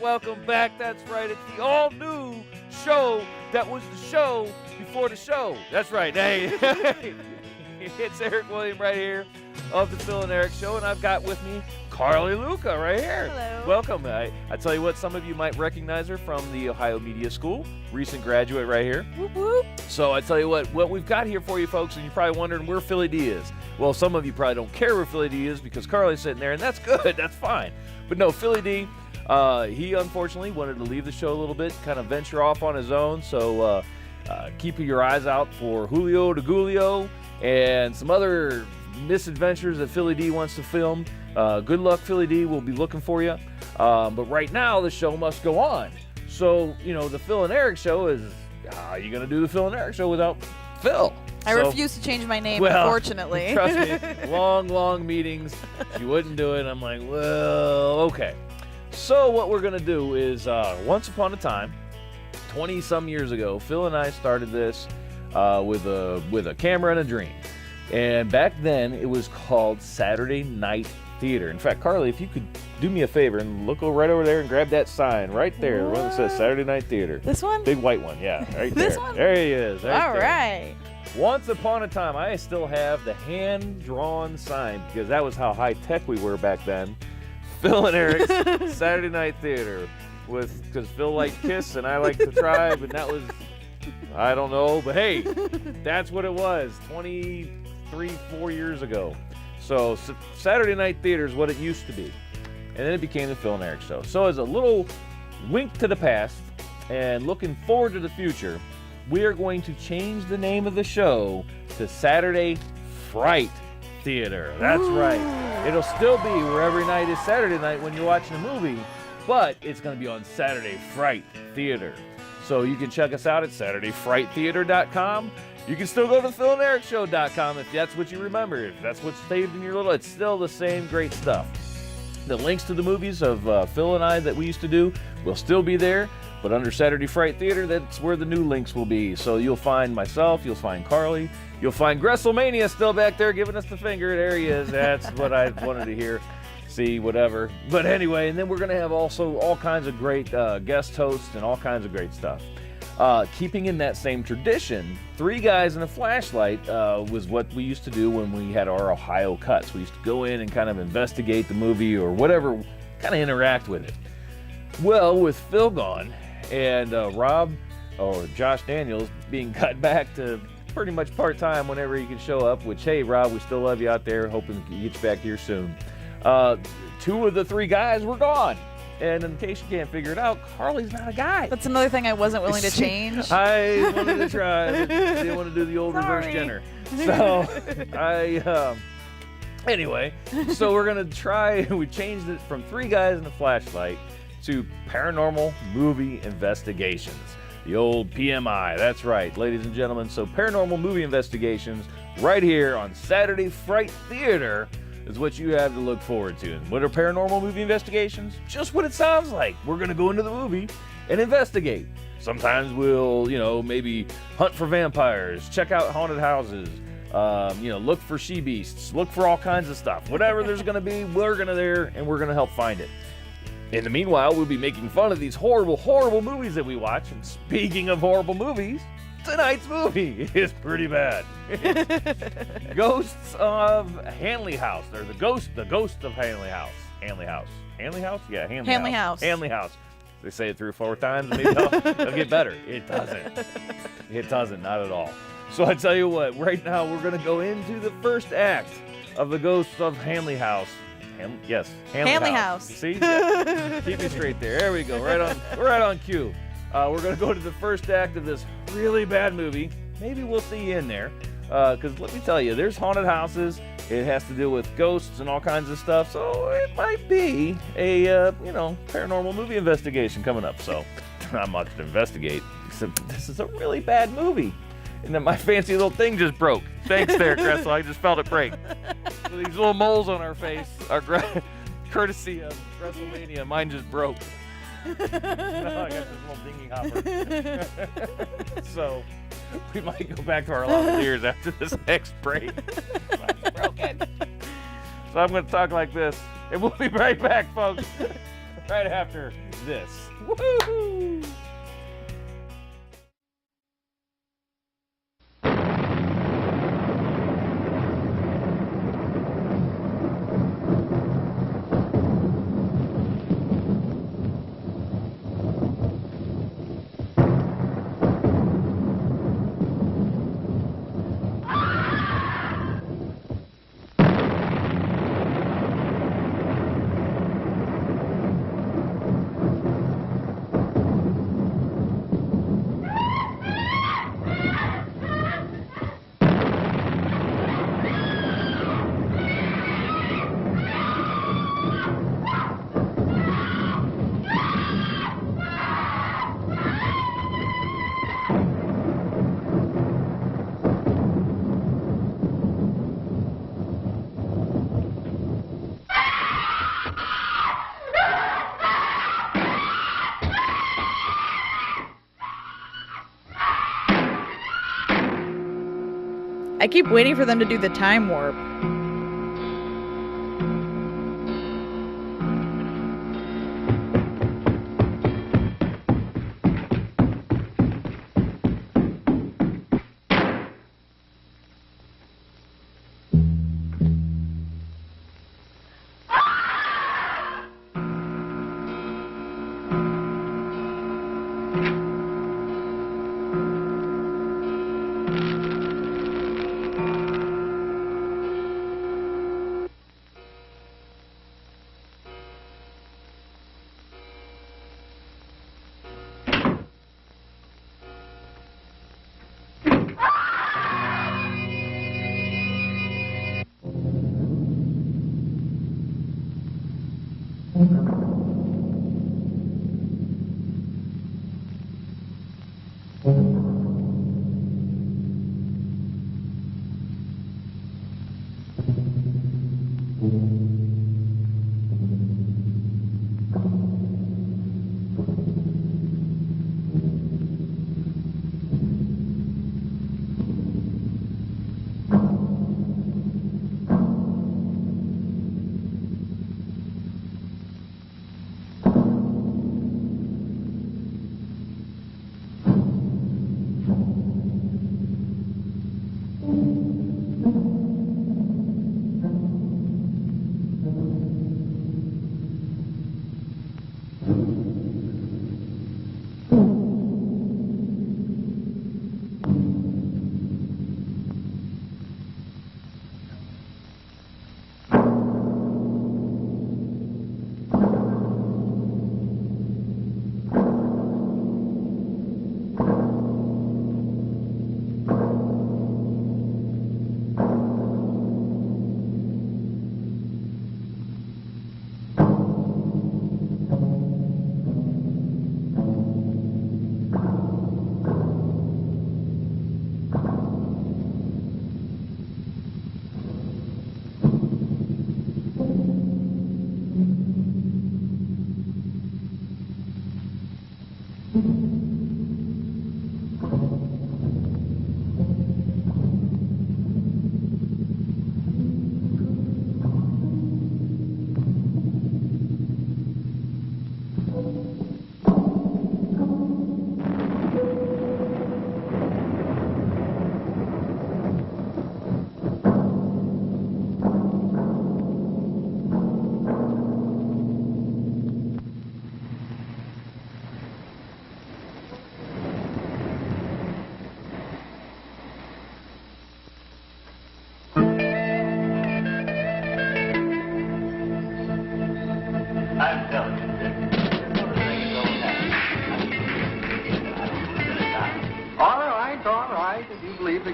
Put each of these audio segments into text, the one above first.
welcome back. That's right, it's the all-new show that was the show before the show. That's right, hey, it's Erik William right here of the Phil and Erik Show, and I've got with me Carli Luca right here. Hello. Welcome. I tell you what, some of you might recognize her from the Ohio Media School, recent graduate right here. Whoop, whoop. So I tell you what we've got here for you folks, and you're probably wondering where Philly D is. Well, some of you probably don't care where Philly D is because Carli's sitting there, and that's good, that's fine. But no, Philly D, he unfortunately wanted to leave the show a little bit, kind of venture off on his own, so keep your eyes out for Julio de Gulio and some other misadventures that Philly D wants to film. Good luck, Philly D, we'll be looking for you. But right now, the show must go on. So, you know, the Phil and Erik Show is, how are you going to do the Phil and Erik Show without Phil? I refuse to change my name, unfortunately. Trust me, long meetings. She wouldn't do it. I'm like, well, okay. So what we're going to do is, once upon a time, 20-some years ago, Phil and I started this with a camera and a dream. And back then, it was called Saturday Night Theater. In fact, Carli, if you could do me a favor and look right over there and grab that sign right there, the one that says Saturday Night Theater. This one? Big white one, yeah, right there. This one? There he is. All right. Once upon a time, I still have the hand-drawn sign because that was how high-tech we were back then. Phil and Erik's Saturday Night Theater, because Phil liked Kiss and I liked The Tribe, and that was, I don't know, but hey, that's what it was 4 years ago. So Saturday Night Theater is what it used to be, and then it became the Phil and Erik Show. So as a little wink to the past and looking forward to the future, we are going to change the name of the show to Saturday Fright Theater. That's right. It'll still be where every night is Saturday night when you're watching a movie, but it's going to be on Saturday Fright Theater. So you can check us out at SaturdayFrightTheater.com. You can still go to PhilAndErikShow.com if that's what you remember. If that's what's saved in your little, it's still the same great stuff. The links to the movies of Phil and I that we used to do will still be there, but under Saturday Fright Theater, that's where the new links will be. So you'll find myself, you'll find Carli, you'll find Gresselmania still back there giving us the finger. There he is. That's what I wanted to hear, see, whatever. But anyway, and then we're going to have also all kinds of great guest hosts and all kinds of great stuff. Keeping in that same tradition, Three Guys and a Flashlight was what we used to do when we had our Ohio cuts. We used to go in and kind of investigate the movie or whatever, kind of interact with it. Well, with Phil gone and Rob or Josh Daniels being cut back to pretty much part-time whenever he can show up, which, hey, Rob, we still love you out there, hoping to get you back here soon. Two of the three guys were gone. And in case you can't figure it out, Carli's not a guy. That's another thing I wasn't willing to change. I wanted to try. I didn't want to do the old reverse gender. So, anyway, so we're going to try. We changed it from Three Guys and a Flashlight to Paranormal Movie Investigations. The old PMI. That's right, ladies and gentlemen. So, Paranormal Movie Investigations right here on Saturday Fright Theater is what you have to look forward to. And what are paranormal movie investigations? Just what it sounds like. We're going to go into the movie and investigate. Sometimes we'll, maybe hunt for vampires, check out haunted houses, look for she-beasts, look for all kinds of stuff. Whatever there's going to be, we're going to there, and we're going to help find it. In the meanwhile, we'll be making fun of these horrible, horrible movies that we watch. And speaking of horrible movies, tonight's movie is pretty bad. Ghosts of Hanley House. Or the Ghost of Hanley House. Hanley House? Yeah, Hanley House. Hanley House. They say it 3 or 4 times, maybe it'll get better. It doesn't. It doesn't, not at all. So I tell you what, right now we're going to go into the first act of the Ghosts of Hanley House. Hanley House. See? Yeah. Keep me straight there. There we go. Right on cue. We're going to go to the first act of this really bad movie. Maybe we'll see you in there. Because let me tell you, there's haunted houses. It has to do with ghosts and all kinds of stuff. So it might be a, paranormal movie investigation coming up. So not much to investigate, except this is a really bad movie. And then my fancy little thing just broke. Thanks there, Cressel. I just felt it break. So these little moles on our face are courtesy of WrestleMania. Mine just broke. I got this little dingy hopper. So we might go back to our lavaliers after this next break. Mine's broken. So I'm going to talk like this, and we'll be right back, folks. right after this. Woo-hoo! I keep waiting for them to do the time warp.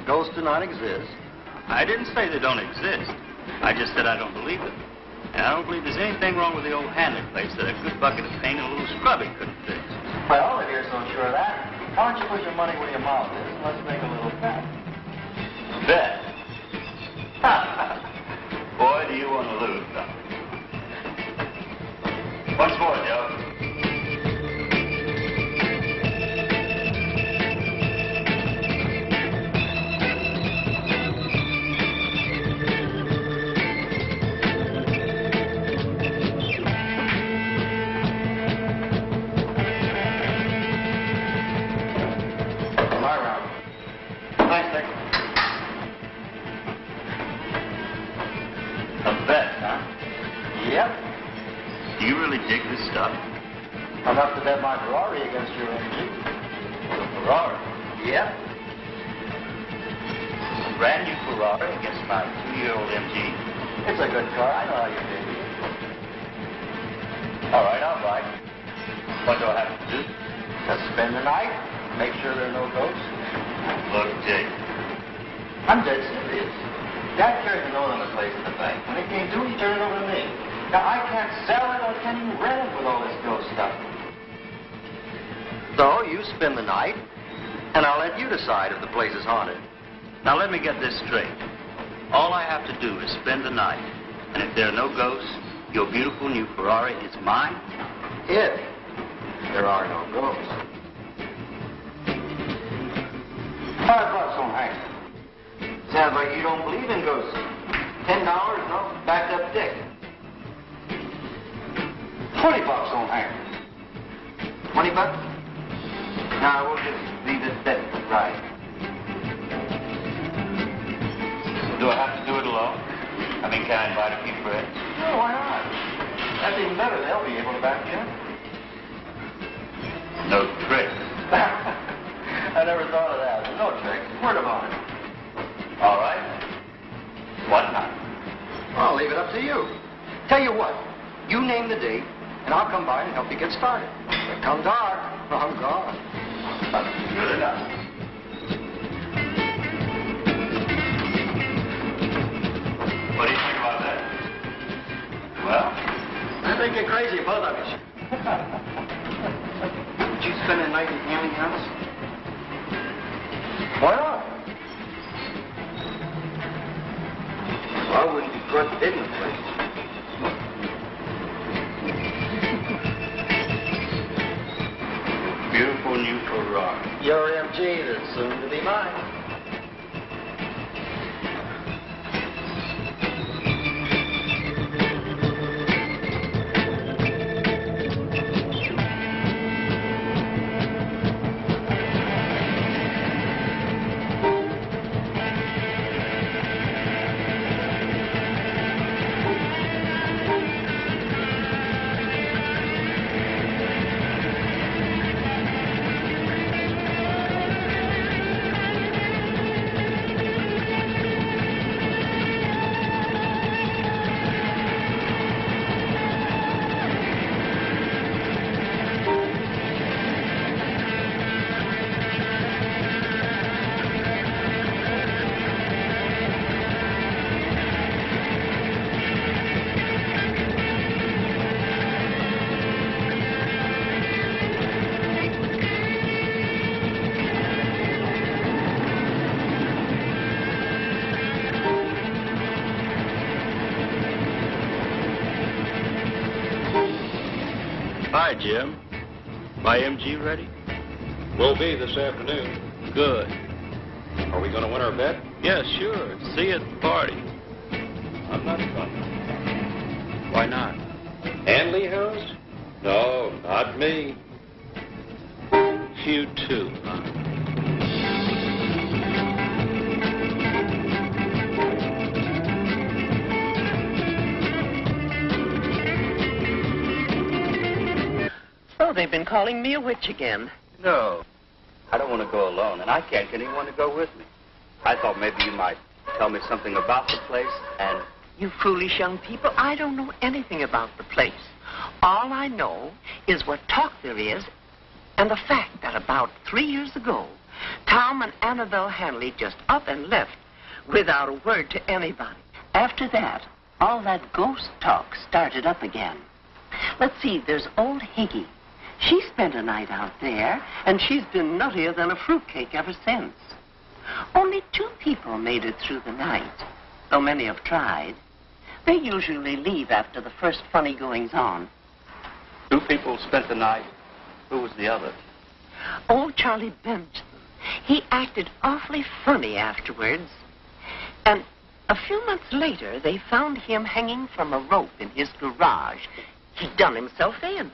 Ghosts do not exist. I didn't say they don't exist. I just said I don't believe them. And I don't believe there's anything wrong with the old Hanley place that a good bucket of paint and a little scrubbing couldn't fix. Well, if you're so sure of that, why don't you put your money where your mouth is and let's make a little bet. Bet? Boy, do you want to lose something. Once more, Joe. Yep. Do you really dig this stuff? I'm up to bet my Ferrari against your MG. A Ferrari? Yep. A brand new Ferrari against my 2-year-old MG? It's a good car. I know how you dig it. All right, I'll buy. What do I have to do? Just spend the night, make sure there are no ghosts. Look, Jake. I'm dead serious. Dad carried a note on the place at the bank. When it came due, he turned it over to me. Now, I can't sell it or can you rent it with all this ghost stuff. So, you spend the night, and I'll let you decide if the place is haunted. Now, let me get this straight. All I have to do is spend the night. And if there are no ghosts, your beautiful new Ferrari is mine? If there are no ghosts. $5 on Hank. Sounds like you don't believe in ghosts. $10, no, backed up dick. $20 on Hank. 20 bucks? Nah, we'll just leave it at that price. Do I have to do it alone? I mean, can I invite a few friends? No, why not? That's even better. They'll be able to back you up. No trick. I never thought of that. No trick. Word of honor. All right. What not? I'll leave it up to you. Tell you what, you name the date, and I'll come by and help you get started. But come dark, I'm gone. Good enough. What do you think about that? Well? I think you're crazy, both of you. Would you spend the night in Hanley House? Why not? I wouldn't begrudge bidding the place. Beautiful new Ferrari. Your MG that's soon to be mine. Hi, Jim. My MG ready? Will be this afternoon. Good. Are we going to win our bet? Yeah, sure. See you at the party. I'm not coming. Why not? Hanley House? No, not me. You too, huh? So they've been calling me a witch again. No. I don't want to go alone, and I can't get anyone to go with me. I thought maybe you might tell me something about the place and... You foolish young people, I don't know anything about the place. All I know is what talk there is and the fact that about 3 years ago, Tom and Annabelle Hanley just up and left without a word to anybody. After that, all that ghost talk started up again. Let's see, there's old Higgy. She spent a night out there, and she's been nuttier than a fruitcake ever since. Only 2 people made it through the night, though many have tried. They usually leave after the first funny goings-on. 2 people spent the night. Who was the other? Old Charlie Benton. He acted awfully funny afterwards. And a few months later, they found him hanging from a rope in his garage. He'd done himself in.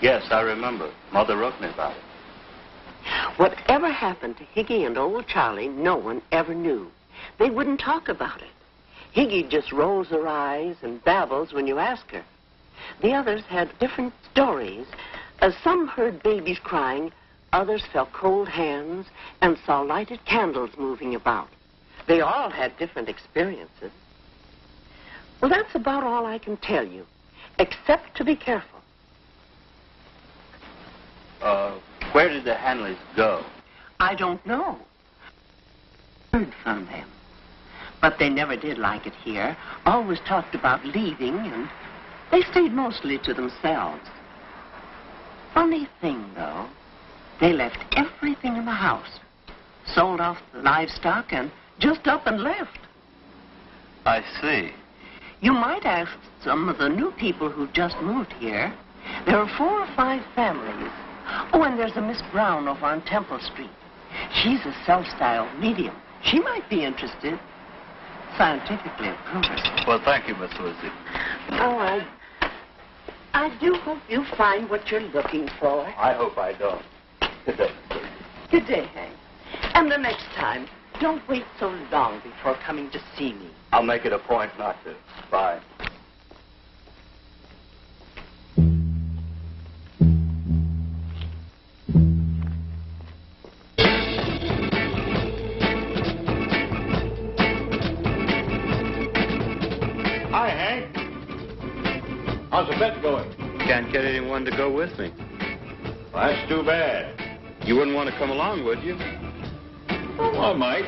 Yes, I remember. Mother wrote me about it. Whatever happened to Higgy and old Charlie, no one ever knew. They wouldn't talk about it. Higgy just rolls her eyes and babbles when you ask her. The others had different stories. Some heard babies crying, others felt cold hands, and saw lighted candles moving about. They all had different experiences. Well, that's about all I can tell you, except to be careful. Where did the Hanleys go? I don't know. Heard from them. But they never did like it here. Always talked about leaving, and they stayed mostly to themselves. Funny thing, though, they left everything in the house. Sold off the livestock and just up and left. I see. You might ask some of the new people who just moved here. There are 4 or 5 families. Oh, and there's a Miss Brown over on Temple Street. She's a self-styled medium. She might be interested. Scientifically, of course. Well, thank you, Miss Lizzie. Oh, I do hope you find what you're looking for. I hope I don't. Good day. Good day, Hank. And the next time, don't wait so long before coming to see me. I'll make it a point not to. Bye. Hi, Hank. How's the bet going? Can't get anyone to go with me. Well, that's too bad. You wouldn't want to come along, would you? Well, I might.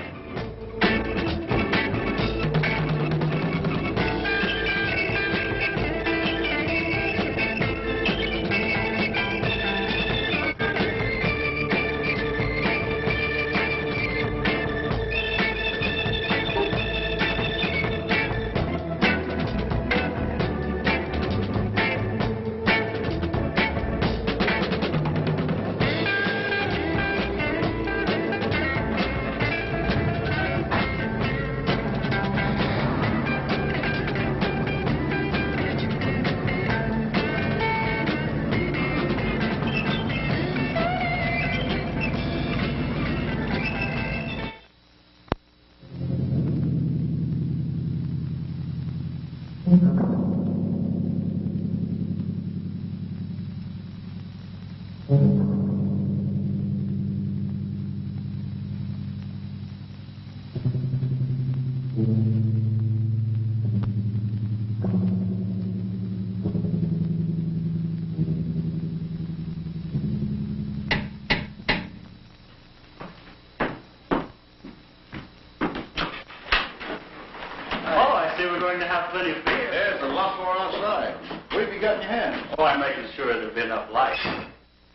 We're going to have plenty of beer. There's a lot more outside. What have you got in your hand? Oh, I'm making sure there'll be enough light.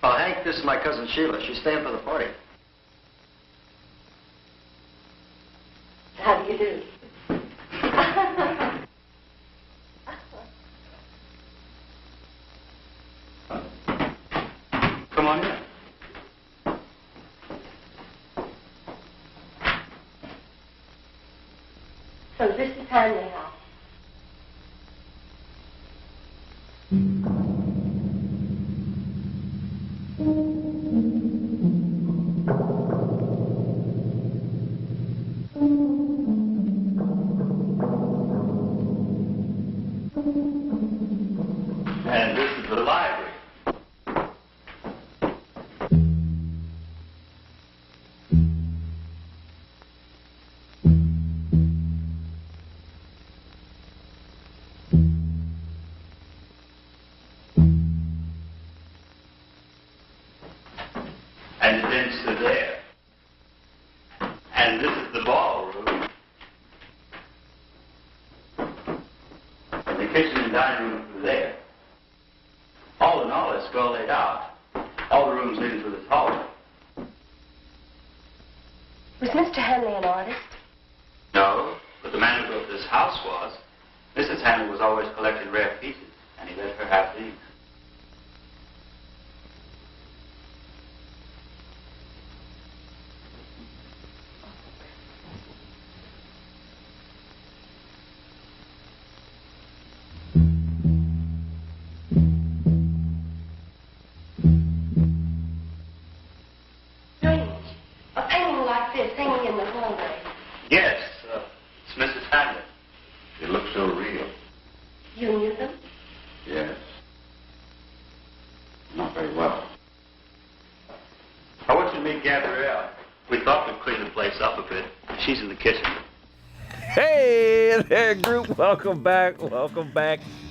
Well, Hank, this is my cousin Sheila. She's staying for the party. How do you do? Come on in. So this is Hanley House. And this is the library. And the bench to there. And this is the ballroom. And the kitchen and dining room through there. All in all, it's well laid out. All the rooms leading to this hallway. Was Mr. Hanley an artist? No, but the man who built this house was. Mrs. Hanley was always collecting rare pieces, and he let her have these. Strange. A painting like this hanging in the hallway. Yes, it's Mrs. Hanley. Gabrielle? We thought we'd clean the place up a bit. She's in the kitchen. Hey there, group. Welcome back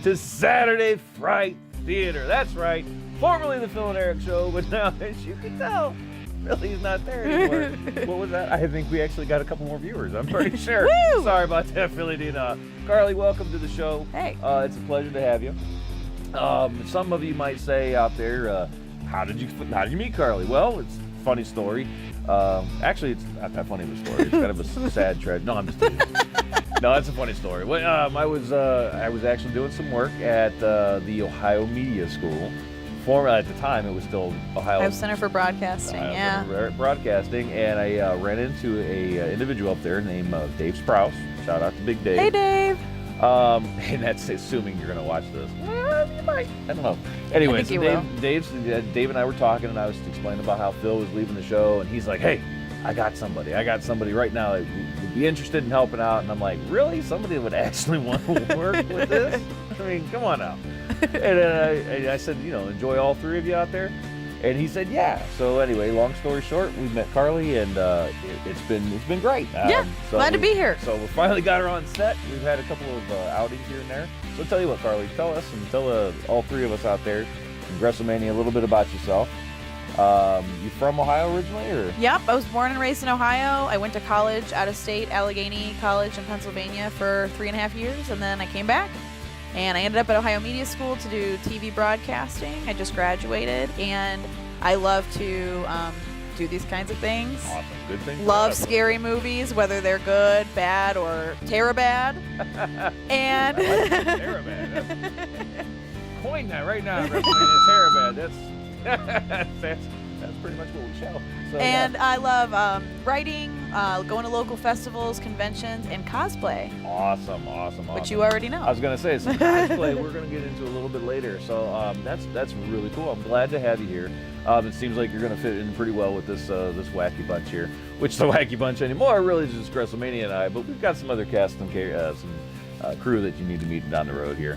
to Saturday Fright Theater. That's right, formerly the Phil and Erik Show, but now, as you can tell, Billy's not there anymore. What was that? I think we actually got a couple more viewers, I'm pretty sure. Woo! Sorry about that, Philly Dean. Carli, welcome to the show. Hey. It's a pleasure to have you. Some of you might say out there, how did you meet Carli? Well, it's a funny story. Actually, it's not that funny of a story. It's kind of a sad tragedy. No, I'm just kidding. No, it's a funny story. Well, I was actually doing some work at the Ohio Media School. At the time, it was still Ohio Center for Broadcasting. Yeah. Center for Broadcasting, and I ran into a individual up there named Dave Sprouse. Shout out to Big Dave. Hey, Dave. And that's assuming you're gonna watch this. You might. I don't know. Anyway, so Dave and I were talking, and I was explaining about how Phil was leaving the show, and he's like, "Hey, I got somebody right now that would be interested in helping out." And I'm like, "Really? Somebody that would actually want to work with this? I mean, come on now." And I said, enjoy all three of you out there. And he said, yeah. So anyway, long story short, we met Carli, and it's been great. Yeah, glad to be here. So we finally got her on set. We've had a couple of outings here and there. So tell you what, Carli, tell us and tell all three of us out there in WrestleMania a little bit about yourself. You from Ohio originally, or? Yep, I was born and raised in Ohio. I went to college out of state, Allegheny College in Pennsylvania for 3.5 years, and then I came back. And I ended up at Ohio Media School to do TV broadcasting. I just graduated, and I love to do these kinds of things. Awesome, good thing. Love scary movies, whether they're good, bad, or terror-bad. And terror-bad. Coin that right now, terror-bad. That's pretty much what we show. So, and I love writing, going to local festivals, conventions, and cosplay. Awesome. Which you already know. I was going to say, some cosplay we're going to get into a little bit later. So that's really cool. I'm glad to have you here. It seems like you're going to fit in pretty well with this wacky bunch here, which the wacky bunch anymore really is just WrestleMania and I, but we've got some other cast and some crew that you need to meet down the road here.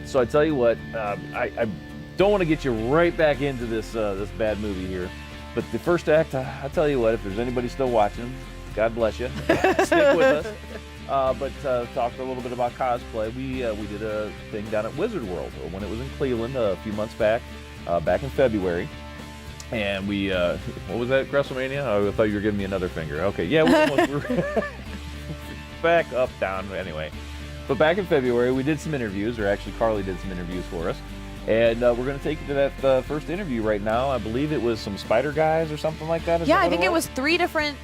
So I tell you what, I don't want to get you right back into this bad movie here, but the first act, I tell you what, if there's anybody still watching, God bless you, stick with us. But talk a little bit about cosplay. We did a thing down at Wizard World when it was in Cleveland a few months back in February, and we what was that, WrestleMania? Oh, I thought you were giving me another finger. Okay, yeah, we're back, up, down. Anyway, but back in February we did some interviews, or actually Carli did some interviews for us. And we're going to take you to that first interview right now. I believe it was some Spider Guys or something like that. I think it was 3 different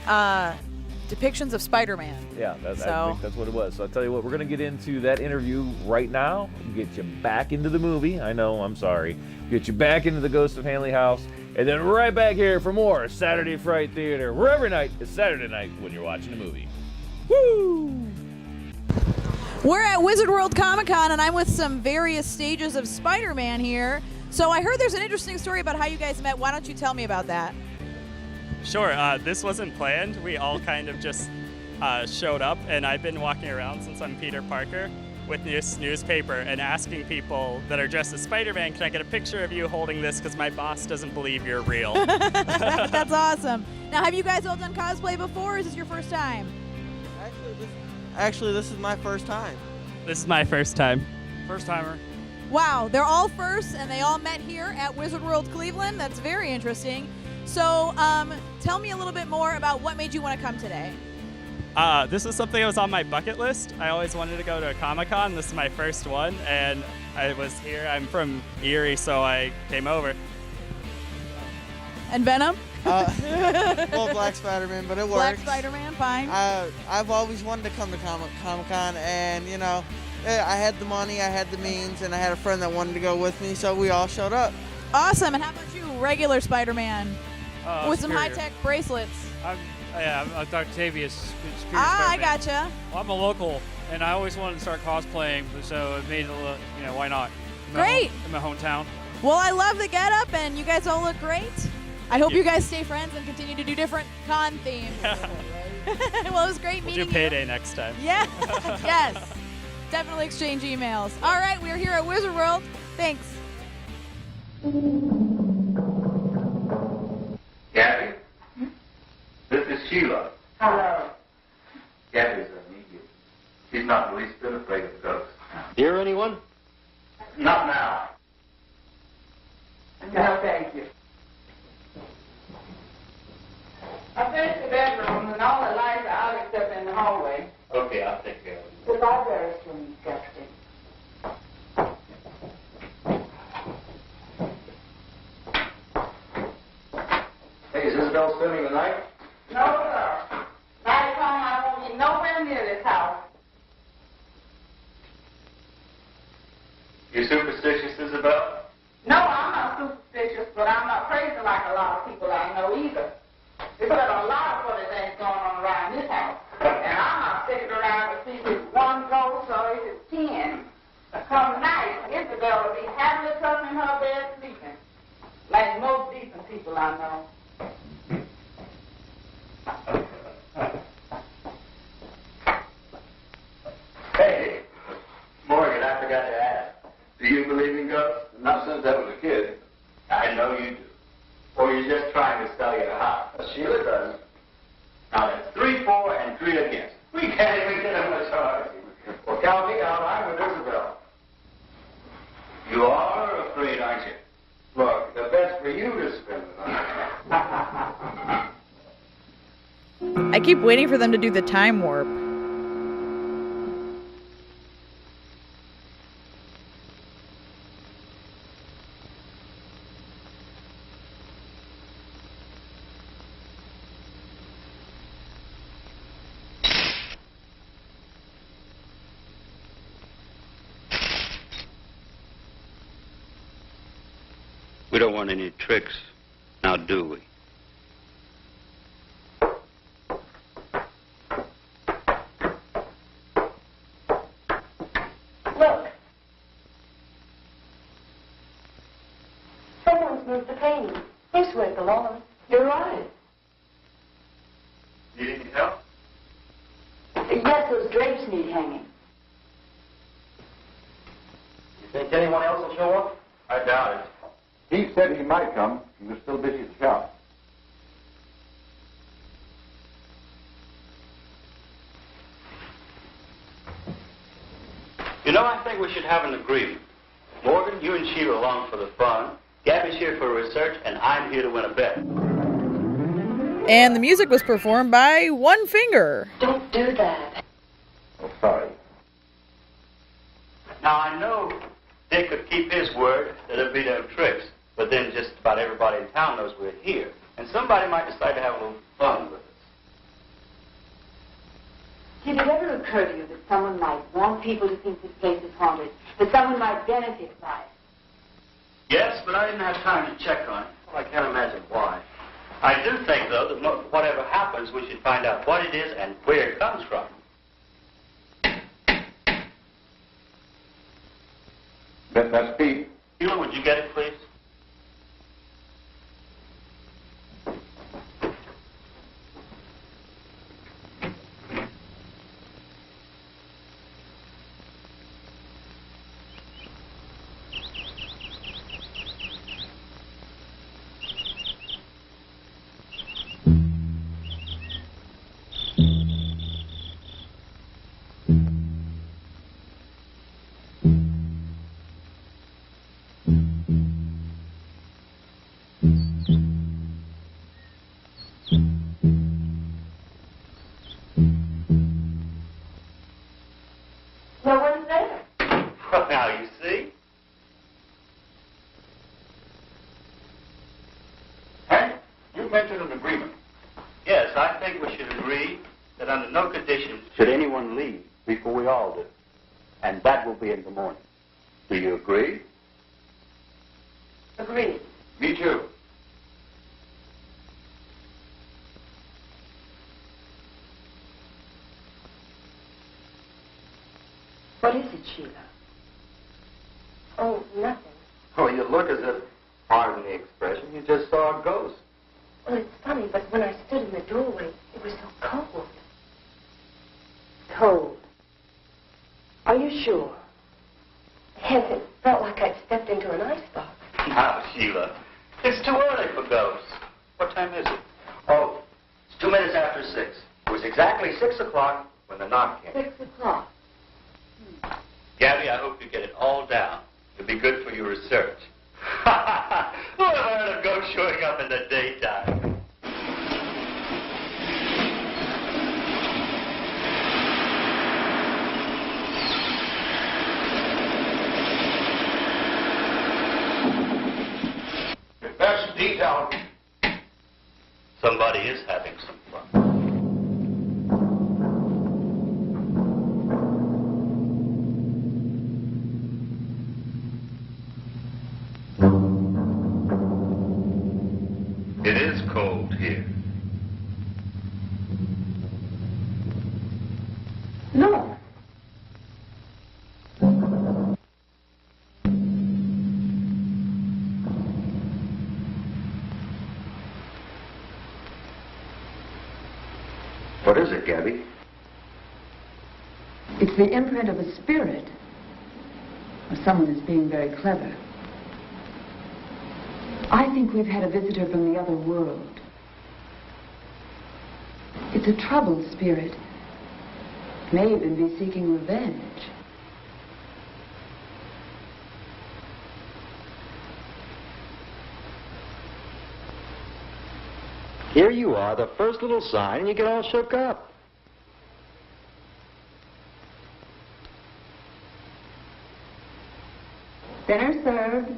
depictions of Spider-Man. Yeah, I think that's what it was. So I'll tell you what, we're going to get into that interview right now, get you back into the movie. I know, I'm sorry. Get you back into the Ghosts of Hanley House, and then right back here for more Saturday Fright Theater, where every night is Saturday night when you're watching a movie. Woo! We're at Wizard World Comic-Con, and I'm with some various stages of Spider-Man here. So I heard there's an interesting story about how you guys met. Why don't you tell me about that? Sure. This wasn't planned. We all kind of just showed up, and I've been walking around since I'm Peter Parker with this newspaper and asking people that are dressed as Spider-Man, can I get a picture of you holding this because my boss doesn't believe you're real. That's awesome. Now, have you guys all done cosplay before, or is this your first time? Actually, this is my first time. This is my first time. First timer. Wow, they're all first, and they all met here at Wizard World Cleveland. That's very interesting. So, tell me a little bit more about what made you want to come today. This is something that was on my bucket list. I always wanted to go to a Comic-Con. This is my first one, and I was here. I'm from Erie, so I came over. And Venom? Well, Black Spider-Man, but it works. Black Spider-Man, fine. I've always wanted to come to Comic-Con, and, I had the money, I had the means, and I had a friend that wanted to go with me, so we all showed up. Awesome. And how about you, regular Spider-Man? With some Superior. high-tech bracelets. I'm Octavius. I gotcha. Well, I'm a local, and I always wanted to start cosplaying, so it made it a little, why not? Great. In my hometown. Well, I love the getup, and you guys all look great. I hope you guys stay friends and continue to do different con themes. Well, it was great meeting you. We'll do payday next time. Yeah, yes. Definitely exchange emails. All right, we're here at Wizard World. Thanks. Gabby, Sheila. Hello. Gabby's immediate. She's not the least bit afraid of ghosts. Hear anyone? Not now. No, thank you. I finished the bedroom, and all the lights are out except in the hallway. Okay, I'll take care of it. The library's room is dusty. Hey, is Isabel spending the night? No, sir. Night come, I won't be nowhere near this house. You superstitious, Isabel? No, I'm not superstitious, but I'm not crazy like a lot of people I know either. There's been a lot of funny things going on around this house. And I'm not sticking around to see if it's one ghost or if it's 10. Come night, Isabel will be happily tucked in her bed sleeping. Like most decent people I know. Hey, Morgan, I forgot to ask. Do you believe in ghosts? Not since I was a kid. I know you do. Or you're just trying to sell your house. Sheila does. Now that's 3 for and 3 against. We can't even get him a charge. Well, count me out. I'm with Isabel. You are afraid, aren't you? Look, the best for you to spend the night. I keep waiting for them to do the time warp. We don't want any tricks, now do we? Look. Someone's moved the painting. Here's where it belongs. You're right. Need any help? Yes, those drapes need hanging. You think anyone else will show up? I doubt it. He said he might come. He was still busy at the shop. You know, I think we should have an agreement. Morgan, you and Sheila along for the fun. Gabby's here for research, and I'm here to win a bet. And the music was performed by One Finger. Don't do that. Oh, sorry. Now, I know Dick could keep his word that there'd be no tricks, but then just about everybody in town knows we're here, and somebody might decide to have a little fun with us. Did it ever occur to you that someone might want people to think this place is haunted? That someone might benefit by it? Yes, but I didn't have time to check on it. Well, I can't imagine why. I do think, though, that whatever happens, we should find out what it is and where it comes from. That's Pete. Sheila, would you get it, please? No one's there. Well, now you see. Hank, you mentioned an agreement. Yes, I think we should agree that under no conditions should anyone leave before we all do. And that will be in the morning. Do you agree? Agreed. Me too. What is it, Sheila? Oh, nothing. Oh, you look as if, pardon the expression, you just saw a ghost. Well, it's funny, but when I stood in the doorway, it was so cold. Cold. Are you sure? Yes, it felt like I'd stepped into an icebox. Now, Sheila, it's too early for ghosts. What time is it? Oh, it's 2 minutes after after 6. It was exactly 6 o'clock when the knock came. 6 o'clock. Gabby, I hope you get it all down. It'll be good for your research. Who ever heard of ghosts showing up in the daytime? Best detail. Somebody is having some fun. It is cold here. No. What is it, Gabby? It's the imprint of a spirit. Or someone who's being very clever. I think we've had a visitor from the other world. It's a troubled spirit. May even be seeking revenge. Here you are, the first little sign, and you get all shook up. Dinner served.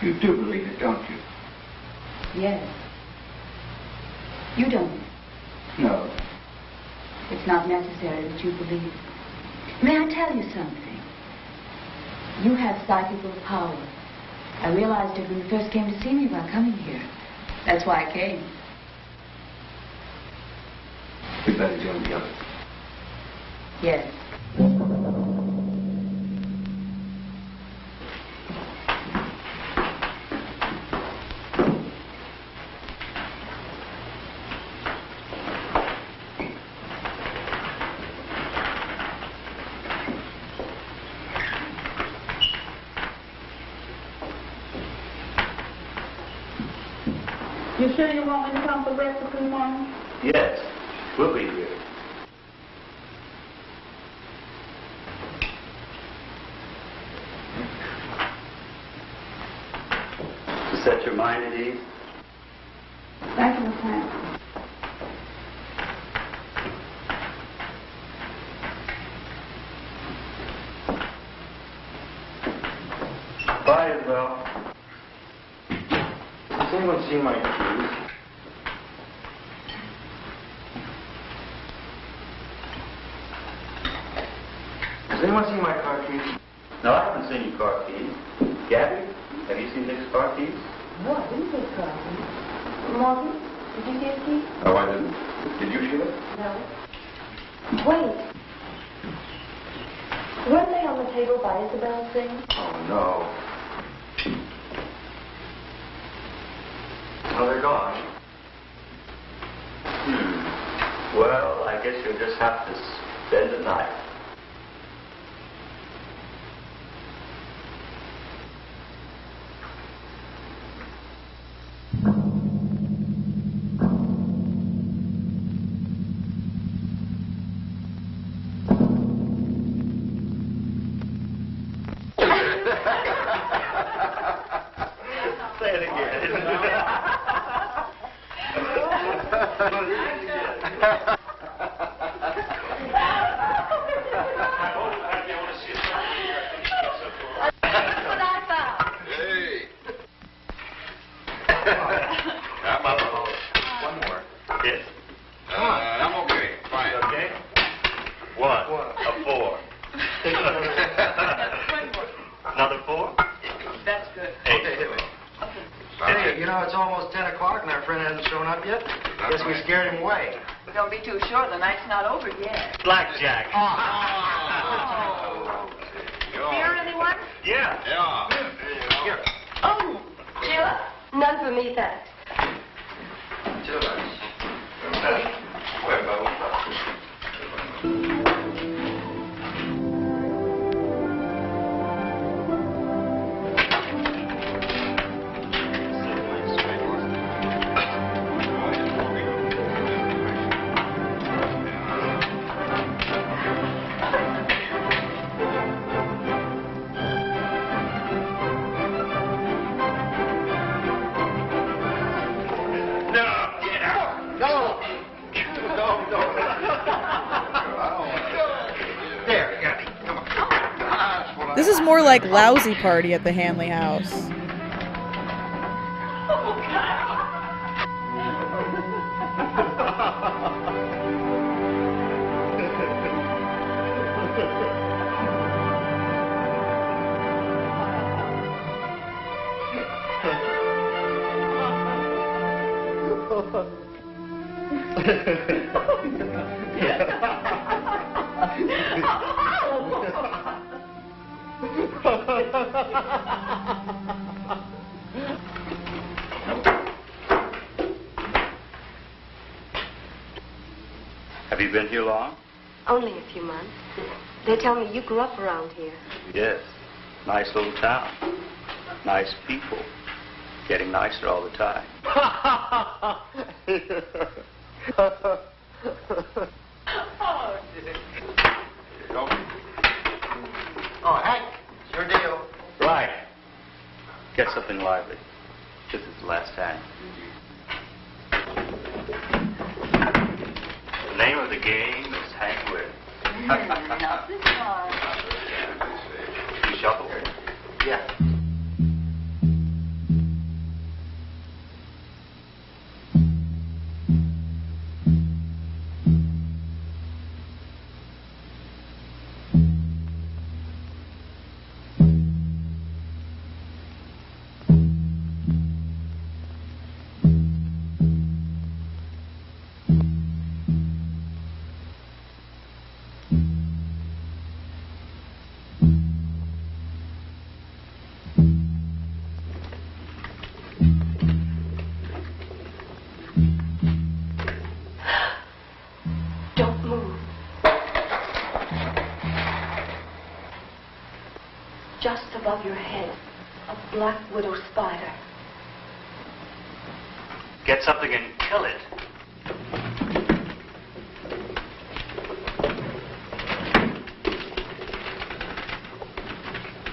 You do believe it, don't you? Yes. You don't. No. It's not necessary that you believe. May I tell you something? You have psychical power. I realized it when you first came to see me while coming here. That's why I came. We better join the others. Yes. You sure you want me to come for breakfast in the morning? Yes, we'll be here. To set your mind at ease? Thank you, Miss Hanson. Bye, Isabel. Has anyone seen my keys? Has anyone seen my car keys? No, I haven't seen your car keys. Gabby, have you seen Dick's car keys? No, I didn't see his car. Morgan, did you see his key? No, I didn't. Did you, Sheila? No. Wait. Weren't they on the table by Isabel's thing? Oh, no. Oh, they're gone. Well, I guess you'll just have to spend the night. Say it again. Hey. I'm up. One more. Yes. I'm okay. Fine. Okay? 1, a 4. our friend hasn't shown up yet. Guess we scared him away. Don't be too sure. The night's not over yet. Blackjack. Beer, anyone? Yeah. Here. Oh, Sheila? None for me, thanks. This is more like Lousy Party at the Hanley House. Have you been here long? Only a few months. They tell me you grew up around here. Yes. Nice little town. Nice people. Getting nicer all the time. Oh, Hank, it's your deal. Right. Get something lively. Just as the last time. The name of the game is Hank Win. Not this time. You shuffle? Yeah. Don't move. Just above your head, a black widow spider. Get something and kill it.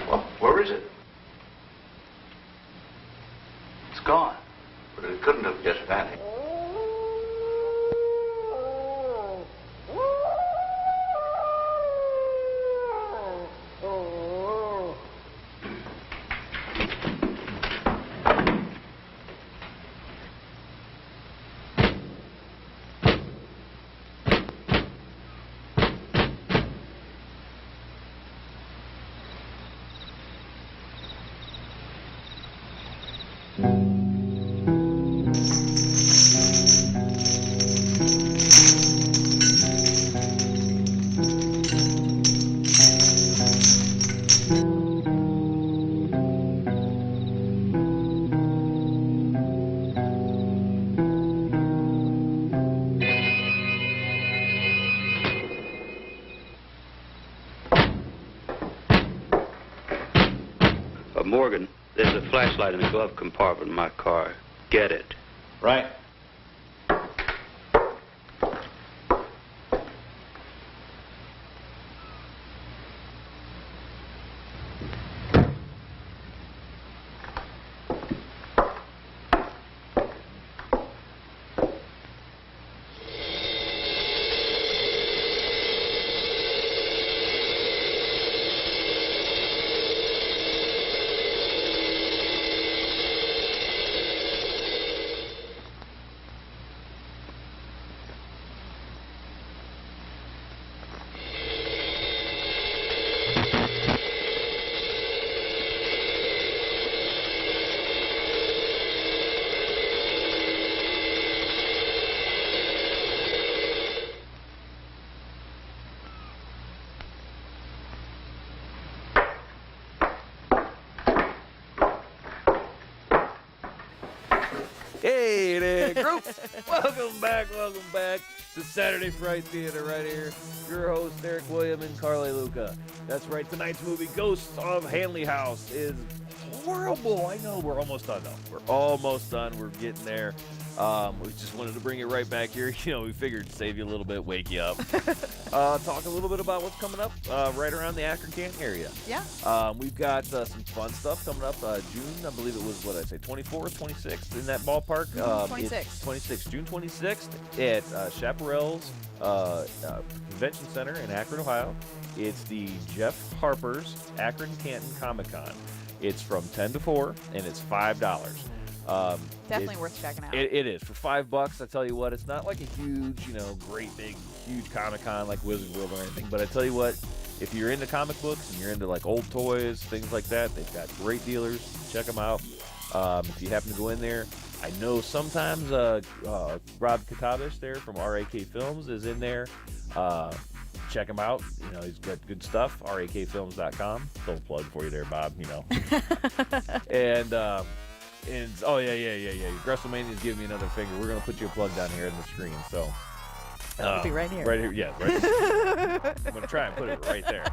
Well, where is it? It's gone. But it couldn't have just vanished. Morgan, there's a flashlight in the glove compartment of my car. Get it. Right. Hey there, group. Welcome back to Saturday Fright Theater right here. Your host, Erik William and Carli Luca. That's right, tonight's movie, Ghosts of Hanley House, is horrible. I know, we're almost done, though. We're almost done. We're getting there. We just wanted to bring it right back here. You know, we figured save you a little bit, wake you up. Talk a little bit about what's coming up right around the Akron-Canton area. Yeah. We've got some fun stuff coming up. June, I believe it was, 24th, 26th, in that ballpark. 26th. June 26th at Chaparral's Convention Center in Akron, Ohio. It's the Jeff Harper's Akron-Canton Comic-Con. It's from 10 to 4, and it's $5. Definitely worth checking out. It is. For $5, I tell you what, it's not like a huge, great big, huge Comic-Con like Wizard World or anything, but I tell you what, if you're into comic books and you're into like old toys, things like that, they've got great dealers. Check them out. If you happen to go in there, I know sometimes Rob Katabish there from RAK Films is in there. Check him out. He's got good stuff. rakfilms.com. Still a plug for you there, Bob. And oh yeah. WrestleMania's giving me another finger. We're gonna put you a plug down here on the screen. So it'll be right here. Right here, yeah. Right here. I'm gonna try and put it right there.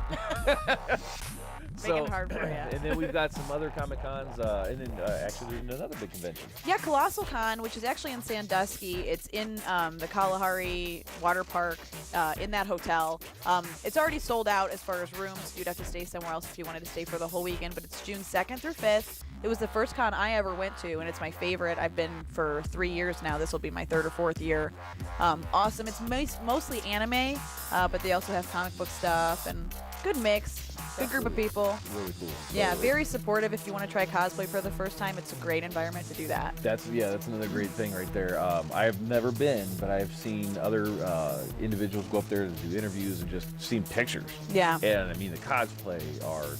Making it hard for you. And then we've got some other Comic Cons, and then actually there's another big convention. Yeah, Colossal Con, which is actually in Sandusky. It's in the Kalahari Water Park, in that hotel. It's already sold out as far as rooms. You'd have to stay somewhere else if you wanted to stay for the whole weekend, but it's June 2nd through 5th. It was the first con I ever went to, and it's my favorite. I've been for 3 years now. This will be my 3rd or 4th year. Awesome. It's mostly anime, but they also have comic book stuff, and good mix. Good group of people. Really cool. Yeah, very supportive. If you want to try cosplay for the first time, it's a great environment to do that. That's another great thing right there. I have never been, but I've seen other individuals go up there to do interviews and just seen pictures. Yeah. And I mean, the cosplayers are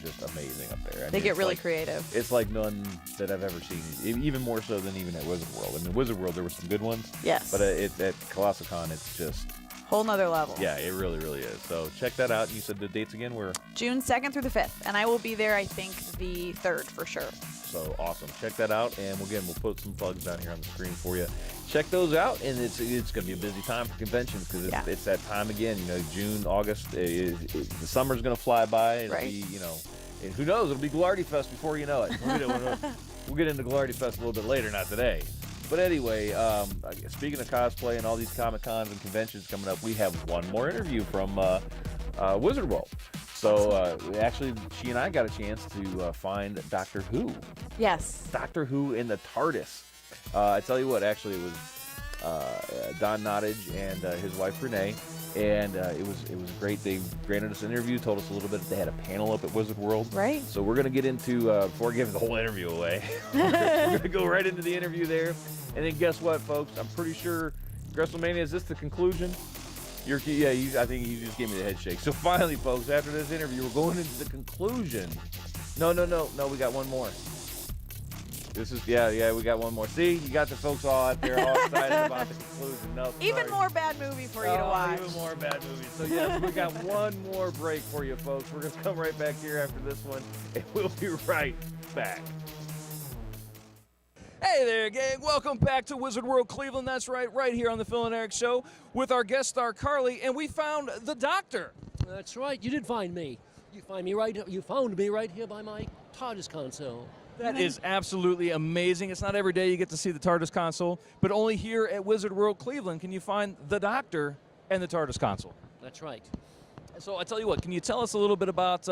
just amazing up there. They get really creative. It's like none that I've ever seen, even more so than even at Wizard World. I mean, Wizard World, there were some good ones. Yes. But at Colossal Con, it's just whole nother level. Yeah, it really, really is. So check that out. You said the dates again were? June 2nd through the 5th. And I will be there, I think, the 3rd for sure. So awesome. Check that out. And again, we'll put some plugs down here on the screen for you. Check those out. And it's going to be a busy time for conventions because it's that time again. June, August, the summer's going to fly by. It'll be, and who knows, it'll be Glardy Fest before you know it. We'll get into Glardy Fest a little bit later, not today. But anyway, speaking of cosplay and all these Comic Cons and conventions coming up, we have one more interview from Wizard World. So actually, she and I got a chance to find Doctor Who. Yes. Doctor Who in the TARDIS. I tell you what, actually, it was Don Nottage and his wife Renee. And it was great. They granted us an interview, told us a little bit. They had a panel up at Wizard World. Right. So we're going to get into, before I give the whole interview away, we're going to go right into the interview there. And then guess what, folks? I'm pretty sure, WrestleMania, is this the conclusion? I think you just gave me the head shake. So finally, folks, after this interview, we're going into the conclusion. No, we got one more. This is, we got one more. See, you got the folks all out there all excited about the conclusion. No, even more bad movie for you to watch. Even more bad movies. So, we got one more break for you, folks. We're going to come right back here after this one, and we'll be right back. Hey there, gang. Welcome back to Wizard World Cleveland. That's right here on the Phil and Erik Show with our guest star, Carli, and we found the Doctor. That's right. You did find me. You found me right here by my TARDIS console. That is absolutely amazing. It's not every day you get to see the TARDIS console, but only here at Wizard World Cleveland can you find the Doctor and the TARDIS console. That's right. So I tell you what, can you tell us a little bit about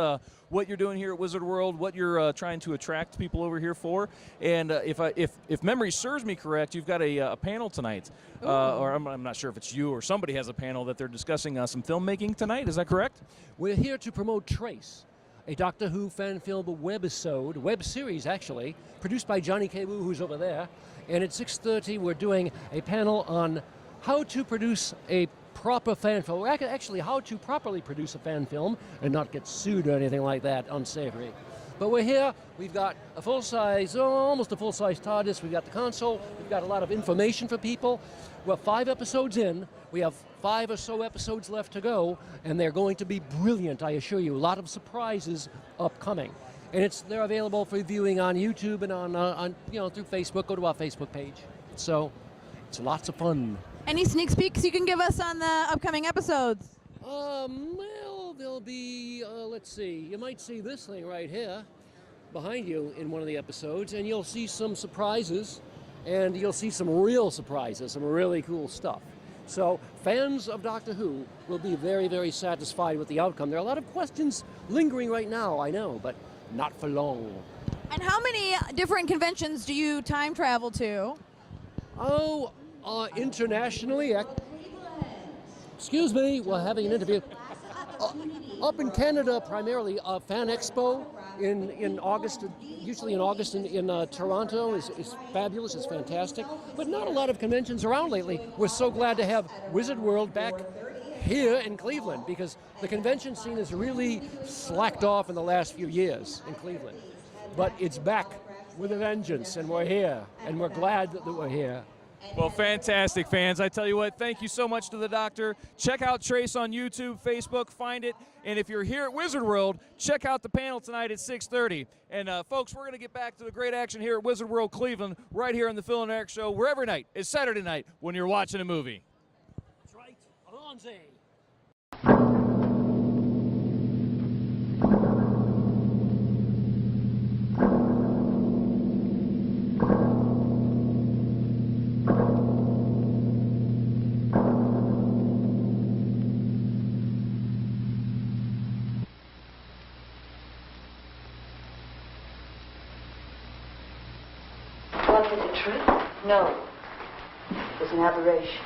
what you're doing here at Wizard World, what you're trying to attract people over here for? And if memory serves me correct, you've got a panel tonight, or I'm not sure if it's you or somebody has a panel that they're discussing some filmmaking tonight. Is that correct? We're here to promote Trace, a Doctor Who fan film web series actually, produced by Johnny K. Woo, who's over there. And at 6:30, we're doing a panel on how to produce a proper fan film, actually how to properly produce a fan film and not get sued or anything like that, unsavory. But we're here, we've got a full-size, almost a full-size TARDIS, we've got the console, we've got a lot of information for people. We're 5 episodes in, we have 5 or so episodes left to go, and they're going to be brilliant, I assure you. A lot of surprises upcoming. And they're available for viewing on YouTube and on through Facebook. Go to our Facebook page. So it's lots of fun. Any sneak peeks you can give us on the upcoming episodes? Well, there'll be, let's see, you might see this thing right here behind you in one of the episodes, and you'll see some surprises, and you'll see some real surprises, some really cool stuff. So fans of Doctor Who will be very, very satisfied with the outcome. There are a lot of questions lingering right now, I know, but not for long. And how many different conventions do you time travel to? Oh, internationally, excuse me, we're having an interview. Up in Canada, primarily, Fan Expo in August, usually in August in Toronto is fabulous, it's fantastic. But not a lot of conventions around lately. We're so glad to have Wizard World back here in Cleveland because the convention scene has really slacked off in the last few years in Cleveland. But it's back with a vengeance, and we're here, and we're glad that we're here. Well, fantastic, fans. I tell you what, thank you so much to the Doctor. Check out Trace on YouTube, Facebook, find it. And if you're here at Wizard World, check out the panel tonight at 6:30. And, folks, we're going to get back to the great action here at Wizard World Cleveland, right here on the Phil and Eric Show, where every night is Saturday night when you're watching a movie. That's right. Alonze. Was it true? No. It was an aberration.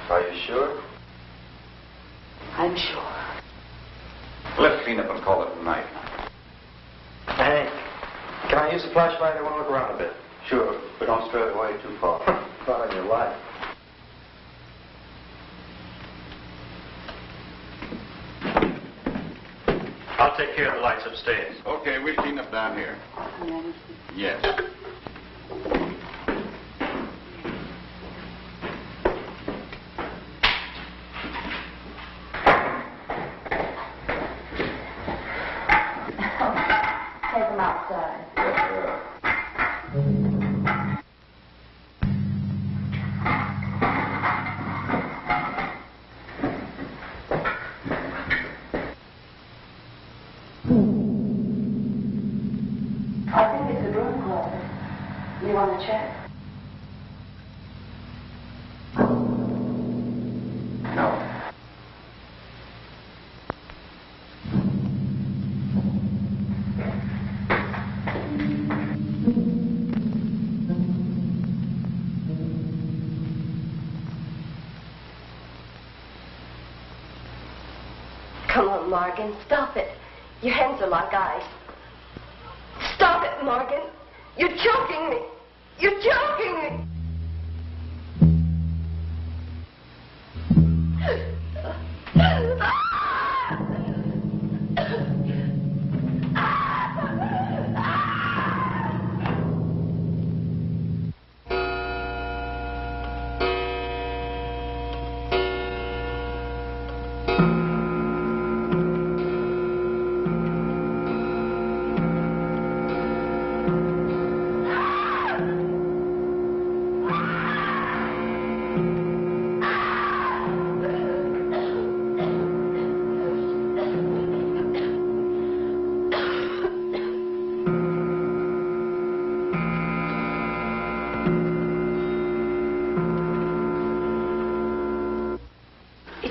Are you sure? I'm sure. Let's clean up and call it a night. Hank, can I use the flashlight? I want to look around a bit. Sure, but don't stray away too far. Not on your life. I'll take care of the lights upstairs. Okay, we'll clean up down here. Yes. Take them outside. I think it's a broom closet. You want to check? No. Come on, Morgan, stop it. Your hands are like ice. Stop it, Morgan. You're choking me. You're choking me.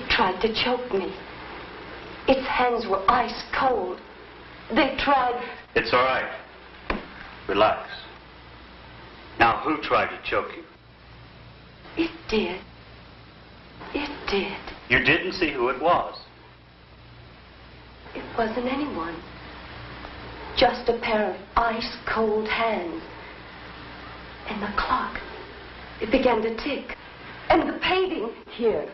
Tried to choke me. Its hands were ice cold. They tried. It's all right. Relax. Now, who tried to choke you? It did. It did. You didn't see who it was. It wasn't anyone. Just a pair of ice cold hands. And the clock. It began to tick. And the painting here.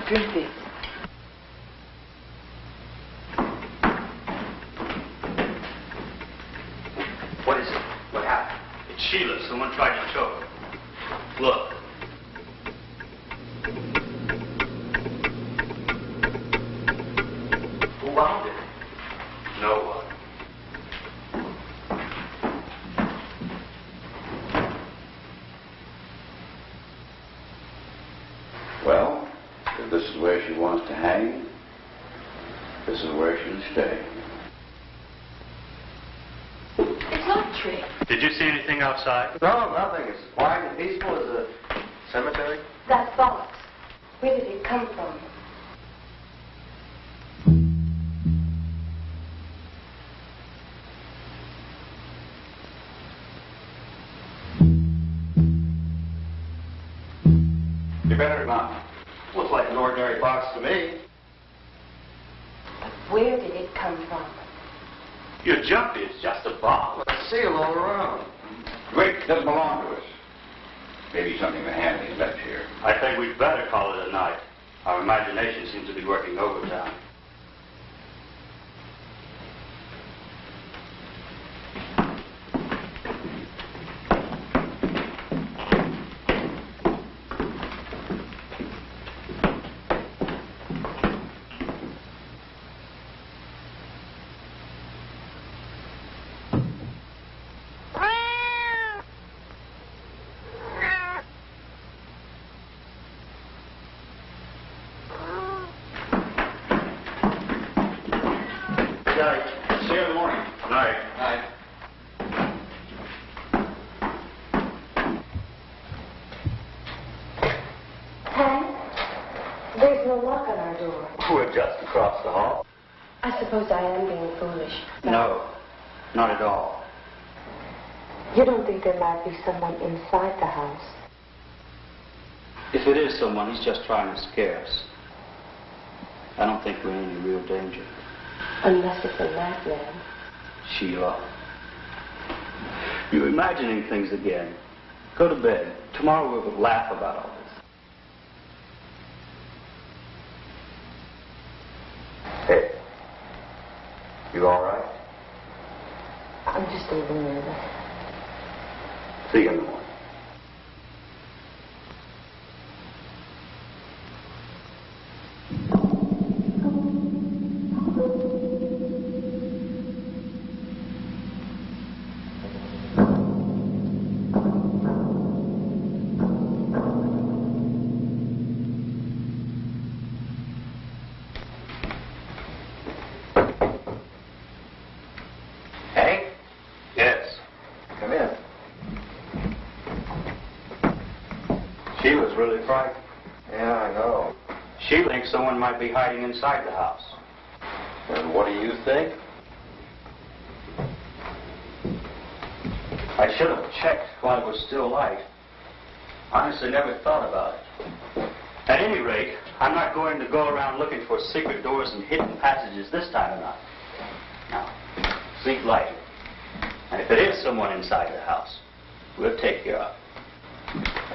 Drink this. What is it? What happened? It's Sheila. Someone tried to choke her. Look. Who wound it? she wants to hang, this is where she'll stay. It's not a trick. Did you see anything outside? No, nothing. It's quiet and peaceful as a cemetery. That box, where did it come from? You better not. Looks like an ordinary box to me. But where did it come from? You jumped. It's just a box. Let's see all around. Wait, it doesn't belong to us. Maybe something the Hanleys left here. I think we'd better call it a night. Our imagination seems to be working overtime. See you in the morning. Night. Night. Hank, there's no lock on our door. We're just across the hall. I suppose I am being foolish. No, not at all. You don't think there might be someone inside the house? If it is someone, he's just trying to scare us. I don't think we're in any real danger. Unless it's a madman. Sheila, you're imagining things again. Go to bed. Tomorrow we'll laugh about all this. Hey, you all right? I'm just a little nervous. See you in the morning. Hank? Yes. Come in. She was really frightened. Yeah, I know. She thinks someone might be hiding inside the house. And what do you think? I should have checked while it was still light. Honestly, never thought about it. At any rate, I'm not going to go around looking for secret doors and hidden passages this time of night. Now, sleep light. And if it is someone inside the house, we'll take care of it.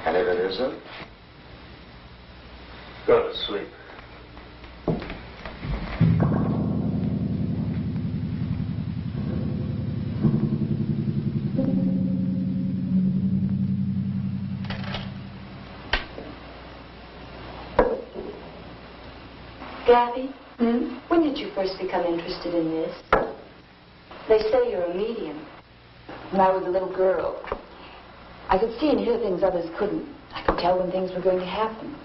And if it isn't? Go to sleep. Gabby, when did you first become interested in this? They say you're a medium. When I was a little girl, I could see and hear things others couldn't. I could tell when things were going to happen.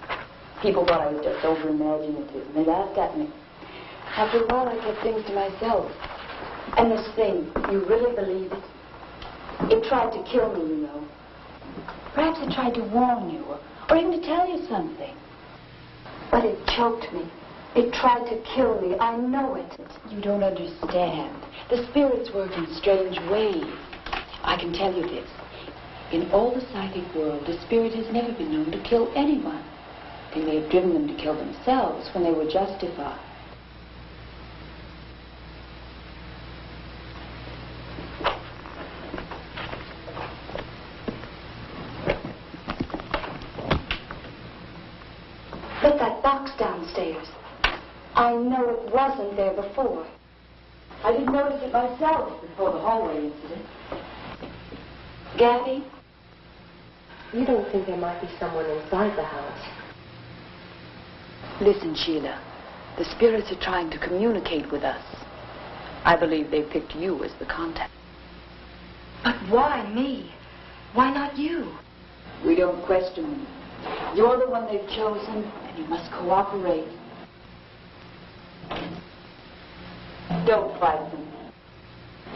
People thought I was just over-imaginative, and they laughed at me. After a while, I kept things to myself. And this thing, you really believe it? It tried to kill me, you know. Perhaps it tried to warn you, or even to tell you something. But it choked me. It tried to kill me. I know it. You don't understand. The spirits work in strange ways. I can tell you this. In all the psychic world, a spirit has never been known to kill anyone. They may have driven them to kill themselves when they were justified. But that box downstairs, I know it wasn't there before. I didn't notice it myself before the hallway incident. Gabby, you don't think there might be someone inside the house? Listen, Sheila. The spirits are trying to communicate with us. I believe they picked you as the contact. But why me? Why not you? We don't question them. You're the one they've chosen, and you must cooperate. Don't frighten.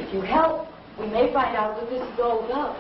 If you help, we may find out what this is all about.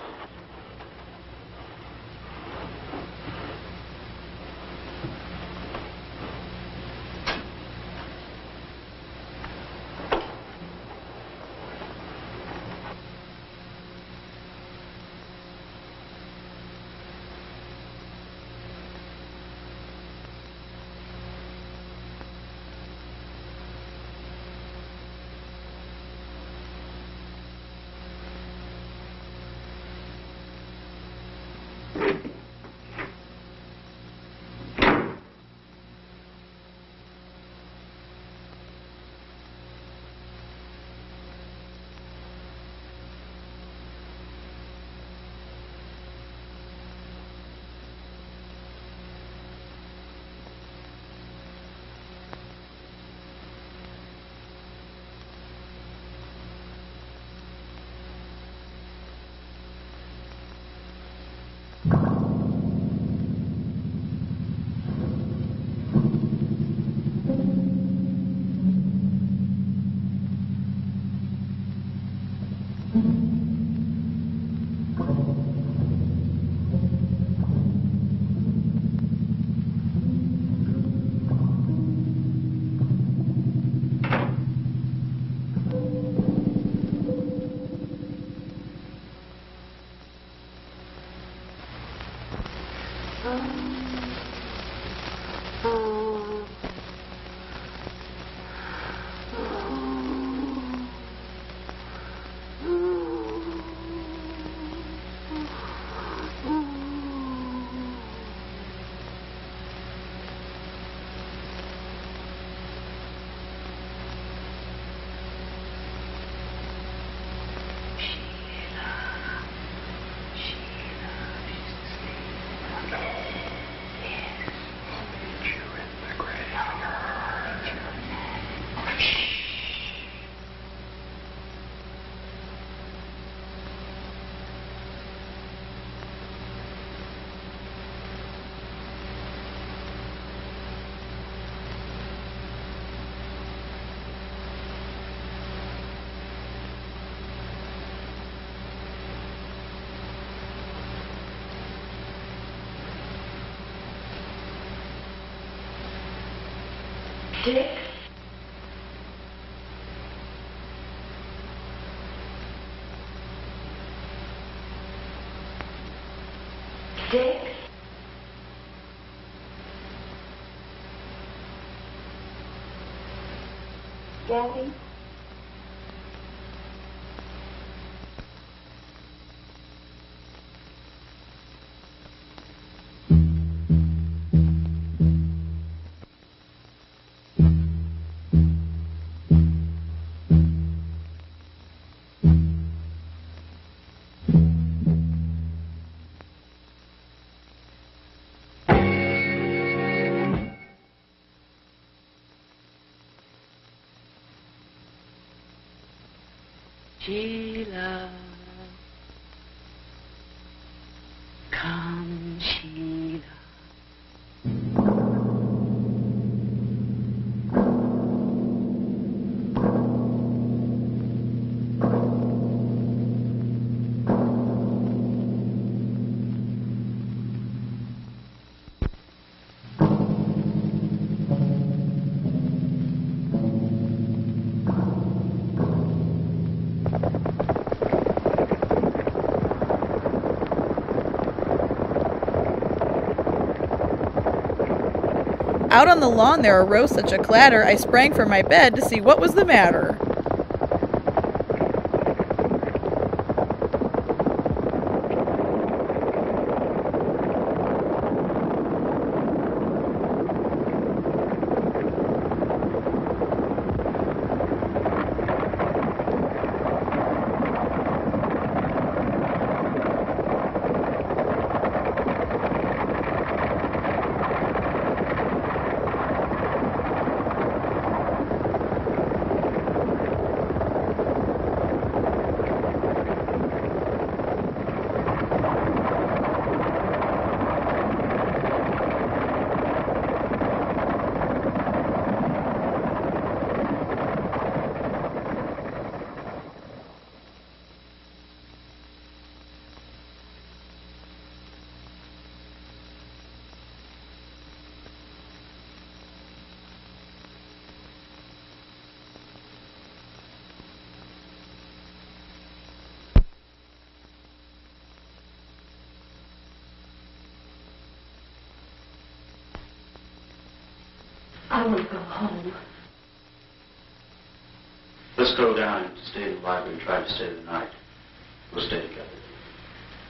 Dick? Dick? Daddy? Sheila, come, Sheila. Out on the lawn there arose such a clatter, I sprang from my bed to see what was the matter. I want to go home. Let's go down and stay in the library and try to stay the night. We'll stay together.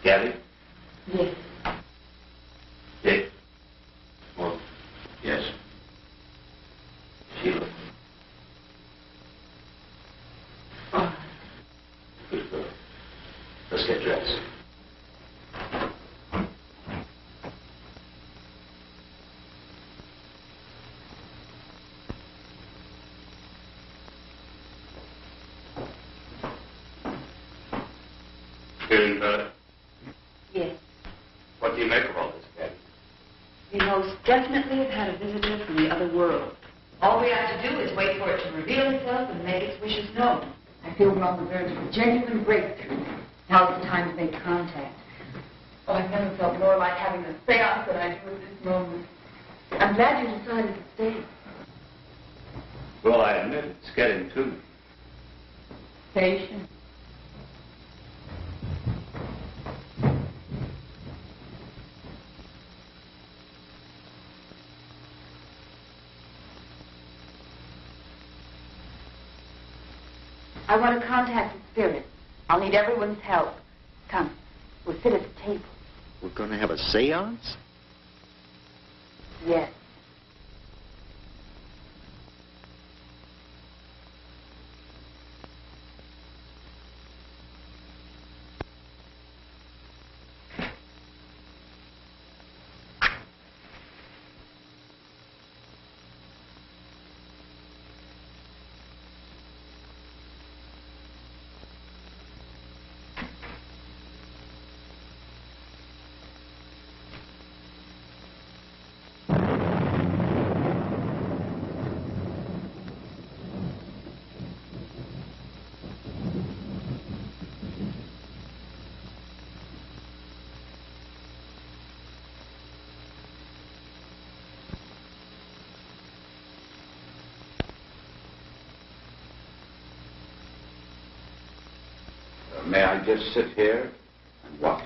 Gabby? Yes. Dick? Well, yes. Sheila? Oh. Good girl. Let's get dressed. Feeling better? Yes. What do you make of all this, Gabby? We most definitely have had a visitor from the other world. All we have to do is wait for it to reveal itself and make its wishes known. I feel we're on the verge of a genuine breakthrough. Now's the time to make contact. Oh, I've never felt more like having a seance than I do at this moment. I'm glad you decided to stay. Well, I admit it's getting to me. Patient. I want to contact the spirit. I'll need everyone's help. Come, we'll sit at the table. We're going to have a seance? Yes. May I just sit here and watch?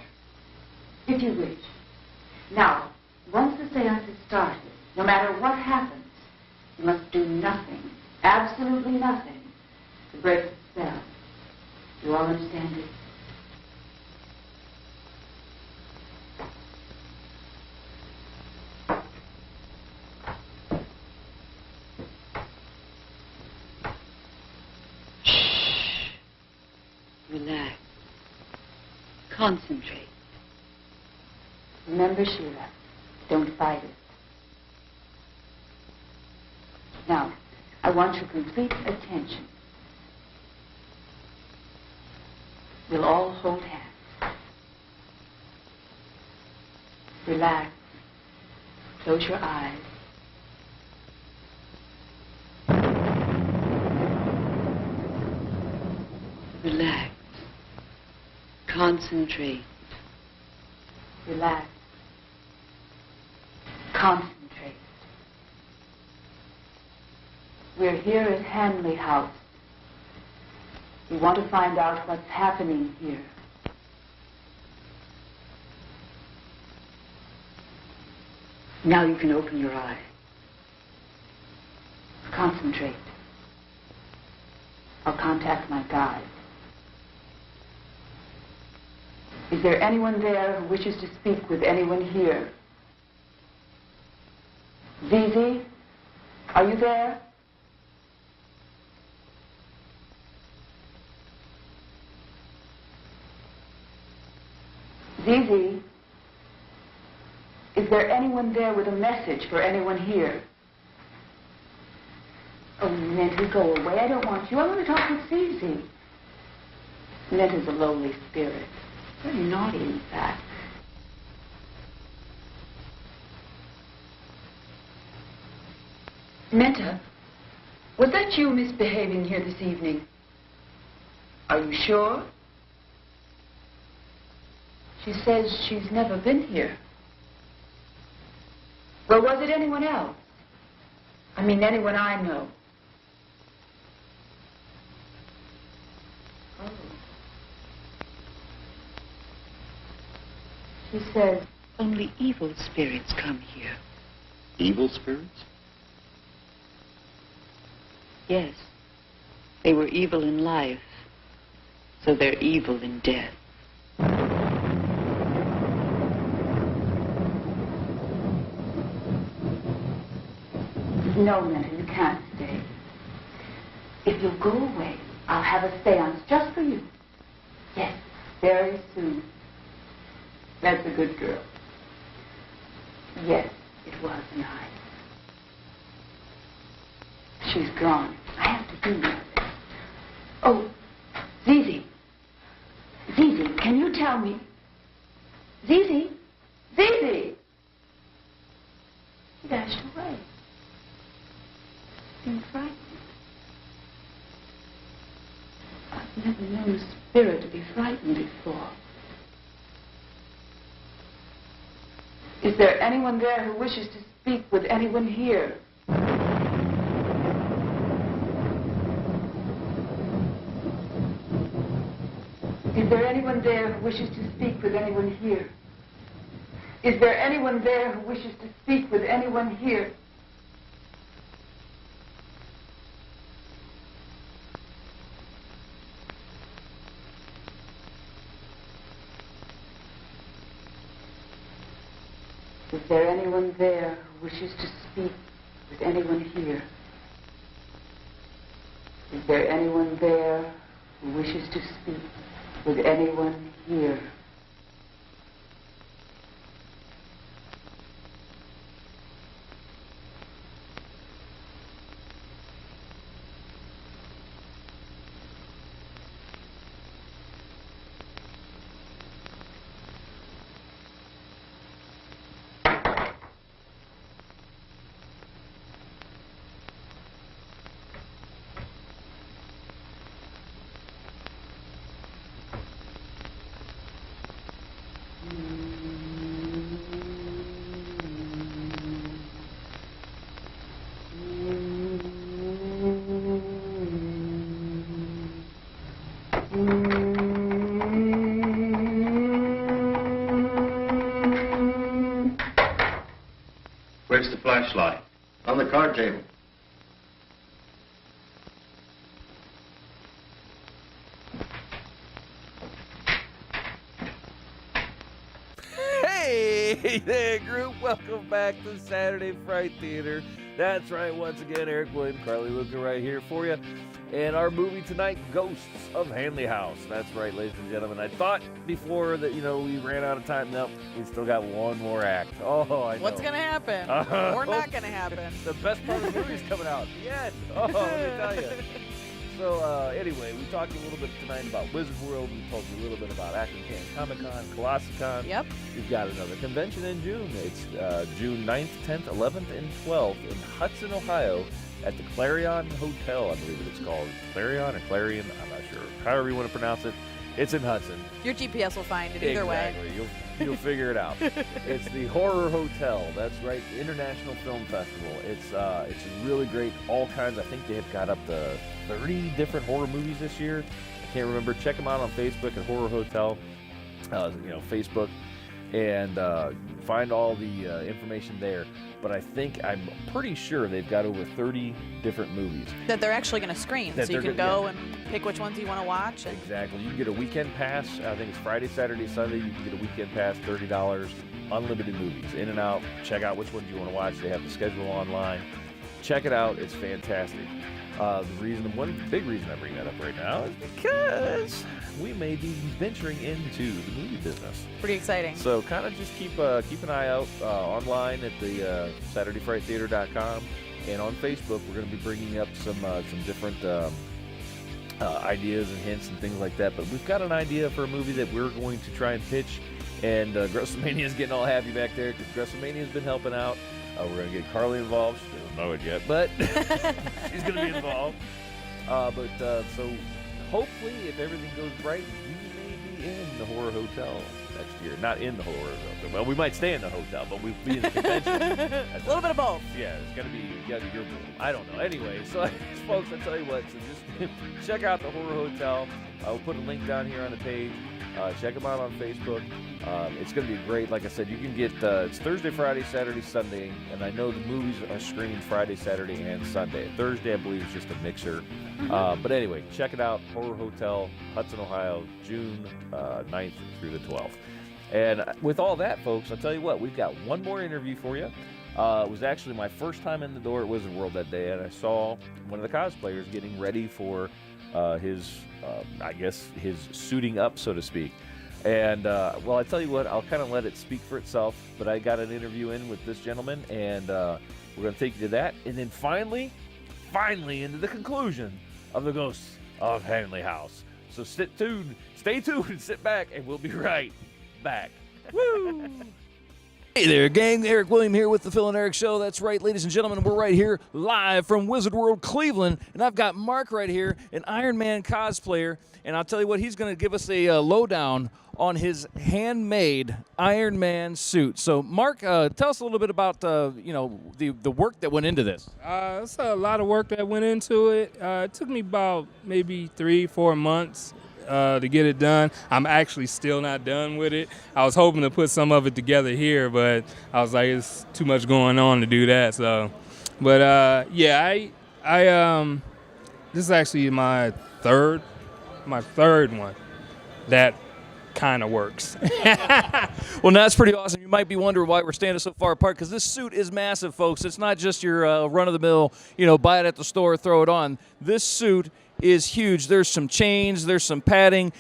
If you wish. Now, once the seance is started, no matter what happens, you must do nothing, absolutely nothing, to break the spell. Do you all understand it? Relax. Concentrate. Remember, Sheila, don't fight it. Now, I want your complete attention. We'll all hold hands. Relax. Close your eyes. Relax. Concentrate. Relax. Concentrate. We're here at Hanley House. We want to find out what's happening here. Now you can open your eyes. Concentrate. I'll contact my guide. Is there anyone there who wishes to speak with anyone here? Zizi, are you there? Zizi, is there anyone there with a message for anyone here? Oh, Nettie, go away. I don't want you. I want to talk with Zizi. Nettie's a lowly spirit. Very naughty, in fact. Netta, was that you misbehaving here this evening? Are you sure? She says she's never been here. Well, was it anyone else? I mean, anyone I know. Oh. She says only evil spirits come here. Evil spirits? Yes. They were evil in life, so they're evil in death. No, Mentor, you can't stay. If you'll go away, I'll have a seance just for you. Yes, very soon. That's a good girl. Yes, it was nice. She's gone. I have to do nothing. Oh, Zizi. Zizi, can you tell me? Zizi? Zizi! He dashed away. Seemed frightened. I've never known a spirit to be frightened before. Is there anyone there who wishes to speak with anyone here? Is there anyone there who wishes to speak with anyone here? Is there anyone there who wishes to speak with anyone here? Is there anyone there who wishes to speak with anyone here? Is there anyone there who wishes to speak with anyone here? Where's the flashlight? On the card table. Hey there, group. Welcome back to Saturday Fright Theater. That's right. Once again, Erik William, Carli Luca right here for you. And our movie tonight, Ghosts of Hanley House. That's right, ladies and gentlemen. I thought before that, we ran out of time. Nope, we still got one more act. Oh, I know. What's going to happen? Or not going to happen? The best part of the movie's coming out. The end. Oh, let me tell you. So, anyway, we talked a little bit tonight about Wizard World. We told you a little bit about Akron Comic-Con, Colossicon. Yep. We've got another convention in June. It's June 9th, 10th, 11th, and 12th in Hudson, Ohio, at the Clarion Hotel, I believe it's called. Clarion or Clarion? I'm not sure. However you want to pronounce it. It's in Hudson. Your GPS will find it either way. Exactly. You'll figure it out. It's the Horror Hotel. That's right. International Film Festival. It's really great. All kinds. I think they've got up to 30 different horror movies this year. I can't remember. Check them out on Facebook at Horror Hotel. Facebook, and find all the information there. But I'm pretty sure they've got over 30 different movies that they're actually going to screen, so you can go and pick which ones you want to watch. Exactly. You can get a weekend pass. I think it's Friday, Saturday, Sunday. You can get a weekend pass, $30, unlimited movies, in and out. Check out which ones you want to watch. They have the schedule online. Check it out. It's fantastic. One big reason I bring that up right now is because we may be venturing into the movie business. Pretty exciting. So kind of just keep an eye out online at the SaturdayFrightTheater.com, and on Facebook we're going to be bringing up some different ideas and hints and things like that. But we've got an idea for a movie that we're going to try and pitch, and Grossomania is getting all happy back there because Grossomania has been helping out. We're going to get Carli involved. She doesn't know it yet, but she's going to be involved. So hopefully, if everything goes right, you may be in the Horror Hotel next year. Not in the horror hotel. Well, we might stay in the hotel, but we'll be in the convention. A little bit of both. Yeah, it's gonna be your room. I don't know. Anyway, so folks, I tell you what. So just check out the horror hotel. I'll put a link down here on the page. Check them out on Facebook. It's going to be great. Like I said, you can get it's Thursday, Friday, Saturday, Sunday, and I know the movies are screening Friday, Saturday, and Sunday. Thursday, I believe, is just a mixer. But anyway, check it out. Horror Hotel, Hudson, Ohio, June 9th through the 12th. And with all that, folks, I'll tell you what, we've got one more interview for you. It was actually my first time in the door at Wizard World that day, and I saw one of the cosplayers getting ready for his suiting up, so to speak. And, well, I tell you what, I'll kind of let it speak for itself, but I got an interview in with this gentleman, and we're going to take you to that. And then finally, into the conclusion of the Ghosts of Hanley House. So stay tuned, and sit back, and we'll be right back. Woo! Hey there, gang. Erik William here with the Phil and Erik Show. That's right, ladies and gentlemen. We're right here live from Wizard World, Cleveland. And I've got Mark right here, an Iron Man cosplayer. And I'll tell you what, he's going to give us a lowdown on his handmade Iron Man suit. So, Mark, tell us a little bit about, the work that went into this. It's a lot of work that went into it. It took me about maybe 3-4 months to get it done. I'm actually still not done with it. I was hoping to put some of it together here, but I was like, it's too much going on to do that. So, but yeah, I this is actually my third one that kind of works. Well, that's pretty awesome. You might be wondering why we're standing so far apart, because this suit is massive, folks. It's not just your run-of-the-mill, buy it at the store, throw it on. This suit is huge. There's some chains, there's some padding.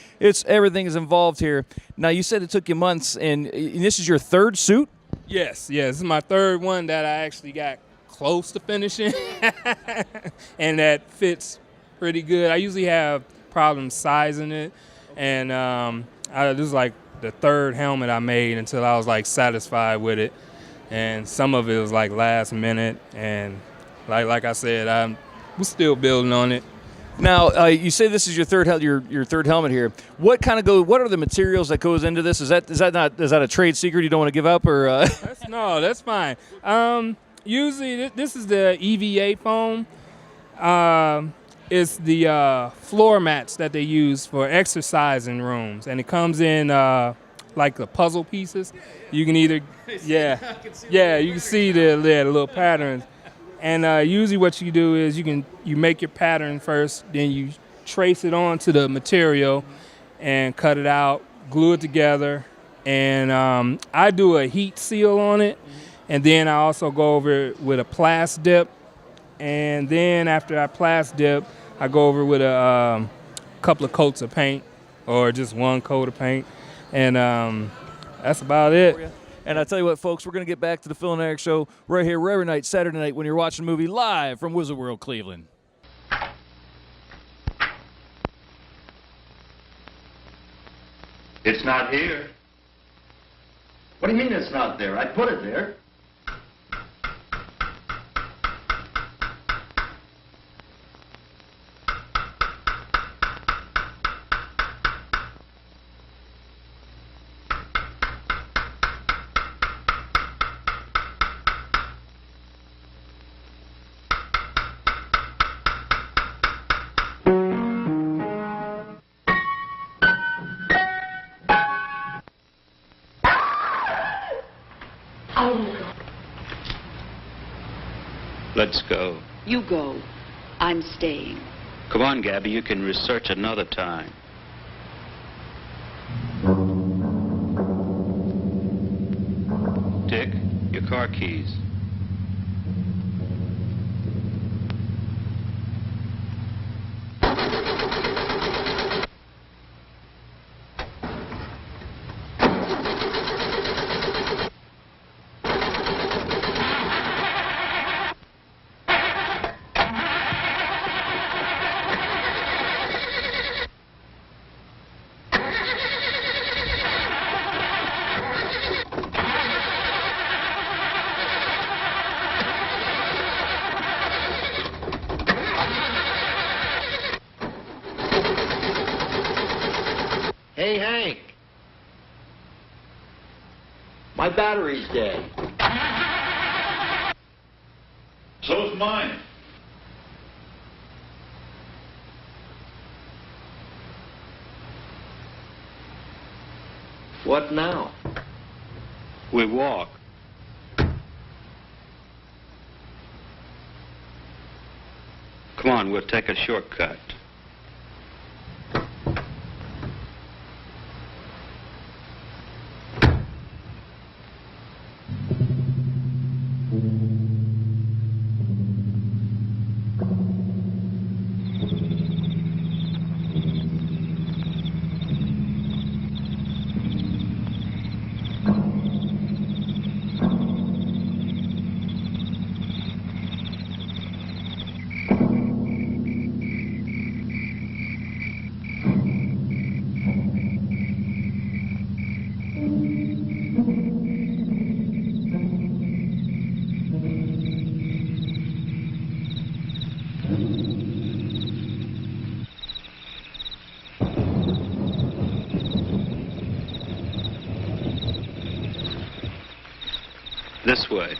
Everything is involved here. Now, you said it took you months, and this is your third suit? Yes, this is my third one that I actually got close to finishing, and that fits pretty good. I usually have problems sizing it, and this is like the third helmet I made until I was like satisfied with it, and some of it was like last minute, and like I said, we're still building on it. Now, you say this is your third helmet here. What are the materials that goes into this? Is that a trade secret you don't want to give up, or? No, that's fine. Usually, this is the EVA foam. It's the floor mats that they use for exercising rooms, and it comes in like the puzzle pieces. You can either, you can see the little patterns. And usually what you do is you make your pattern first, then you trace it onto the material and cut it out, glue it together, and I do a heat seal on it, and then I also go over it with a plast dip, and then after I plast dip, I go over with a couple of coats of paint, or just one coat of paint, and that's about it. And I tell you what, folks, we're going to get back to the Phil and Erik Show right here every night, Saturday night, when you're watching a movie live from Wizard World, Cleveland. It's not here. What do you mean it's not there? I put it there. Let's go. You go. I'm staying. Come on, Gabby, you can research another time. Dick, your car keys. Hey, Hank. My battery's dead. So's mine. What now? We walk. Come on, we'll take a shortcut. This way.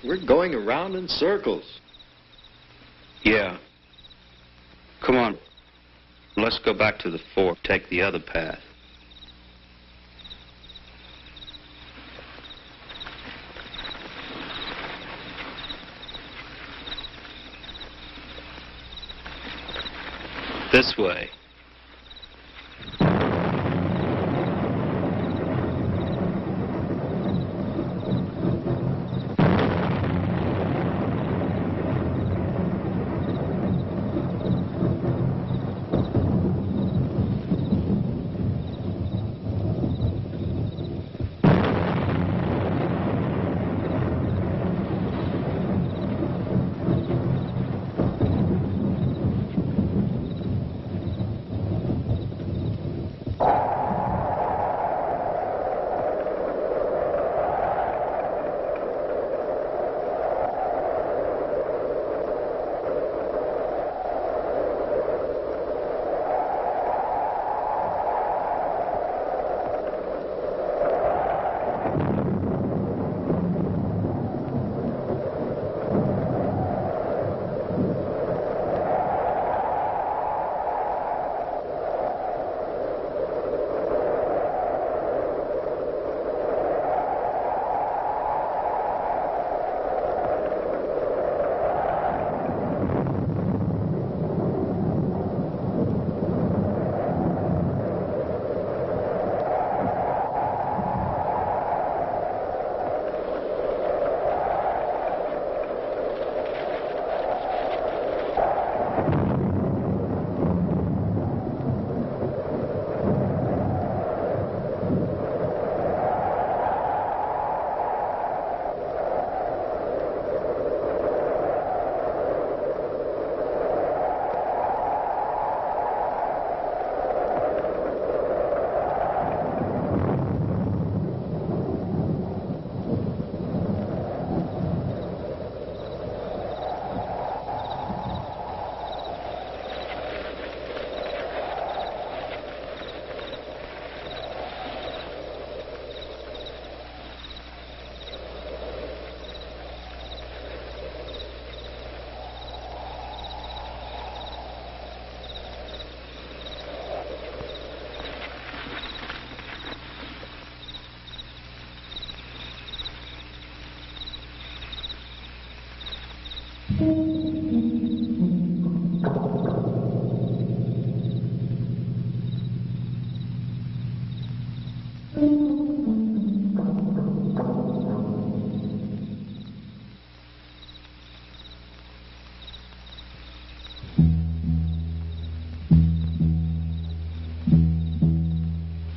We're going around in circles. Yeah. Come on. Let's go back to the fort. Take the other path. This way.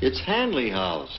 It's Hanley House.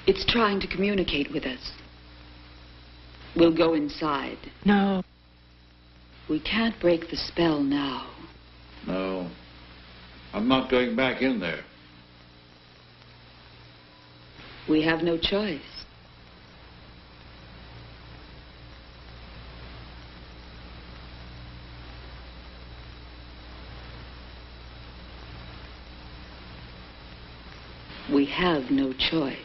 It's trying to communicate with us. We'll go inside. No. We can't break the spell now. No. I'm not going back in there. We have no choice. We have no choice.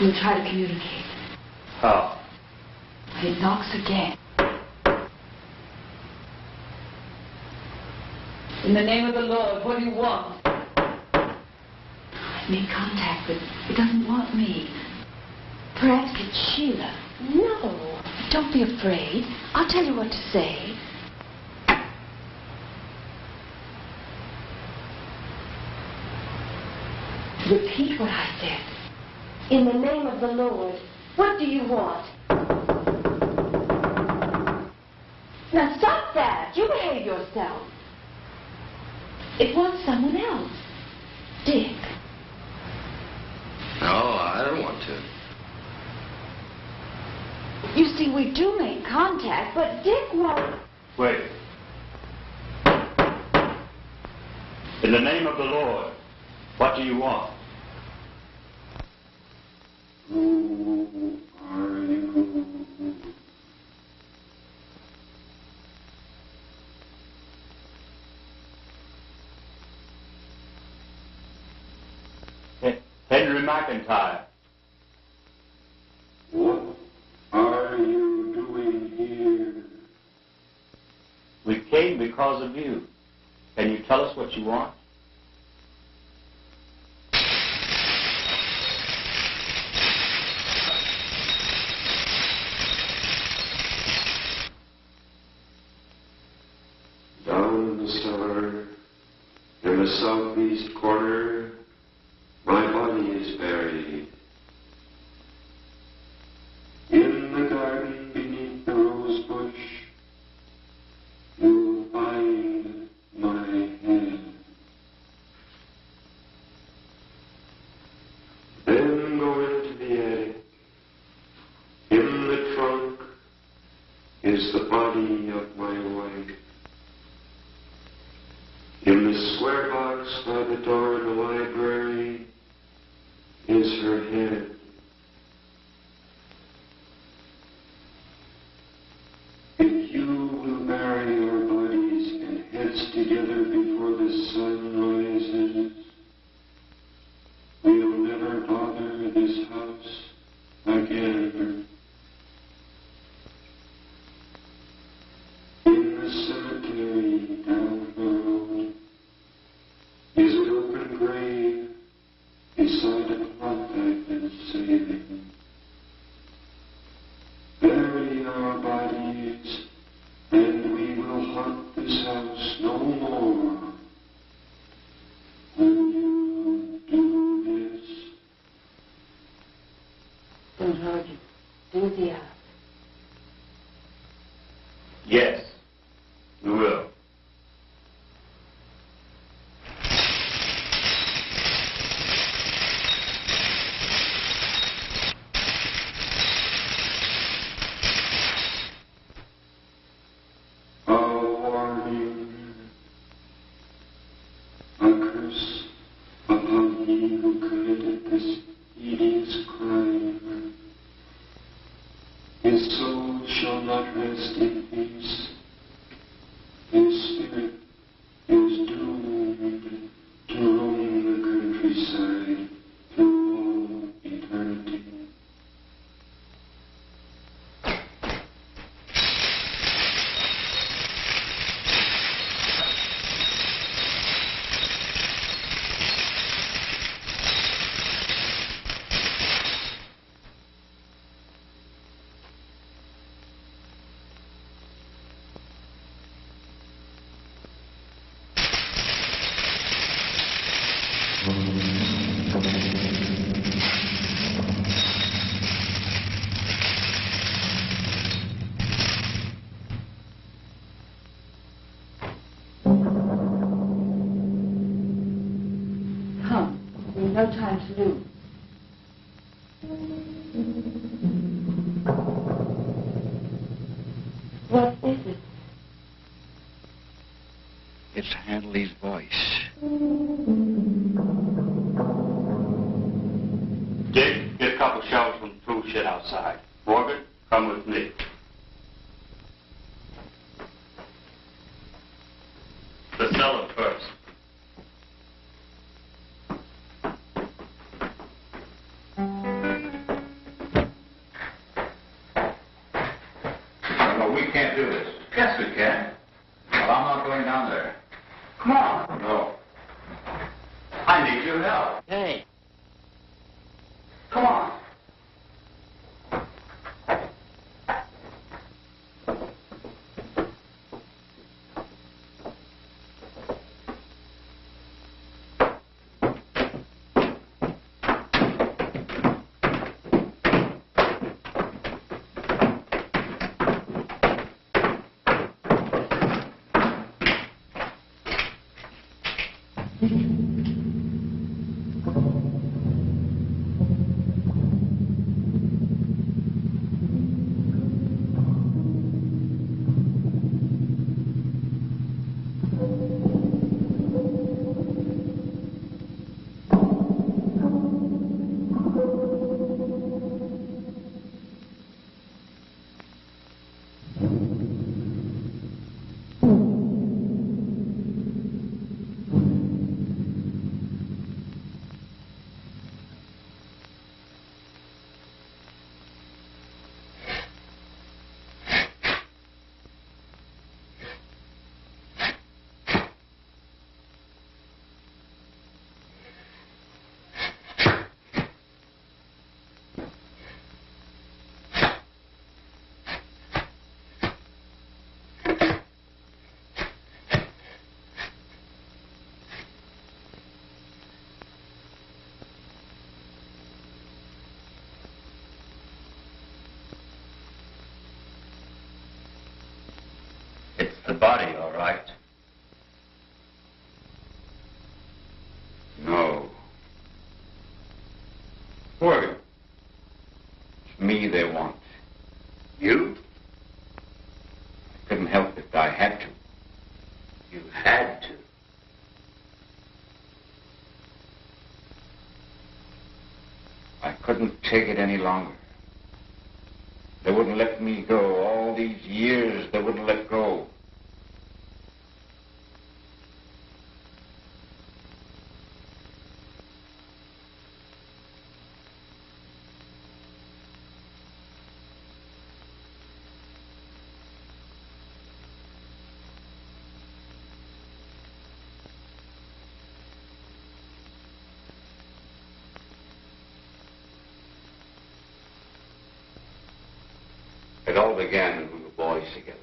We'll try to communicate. How? It knocks again. In the name of the Lord, what do you want? I made contact, but it doesn't want me. Perhaps it's Sheila. No. Don't be afraid. I'll tell you what to say. Repeat what I said. In the name of the Lord, what do you want? Now stop that. You behave yourself. It wants someone else. Dick. No, I don't want to. You see, we do make contact, but Dick won't. Wait. In the name of the Lord, what do you want? Who are you? Henry McIntyre. What are you doing here? We came because of you. Can you tell us what you want? Down the star, in the southeast corner, my body is buried. In the garden beneath the rose bush, you'll find my head. Then go into the attic. In the trunk is the body of my wife. In the square box by the door of the library is her head. If you will bury your bodies and heads together before the sun rises, we'll never bother this house again. In the cemetery down the road is an open grave beside a plot I've been saving. Bury our bodies, and we will haunt this house no more. Will you do this? Don't hold you. Do the house. Yes, we will. A warning, a curse upon he who committed this hideous crime. His soul shall not rest in peace. His spirit is doomed to roam the countryside through all eternity. Come. We've no time to lose. What is it? It's Hanley's voice. Dick, get a couple shovels from the tool shed outside. Morgan, come with me. The cellar first. No, we can't do this. Yes, we can. But I'm not going down there. Come on. No. I need your help. Hey. Come on. It's the body, all right. No. Morgan. It's me they want. You? I couldn't help it. I had to. You had to. take it any longer. They wouldn't let me go. All these years, they wouldn't let go. It all began when we were boys together.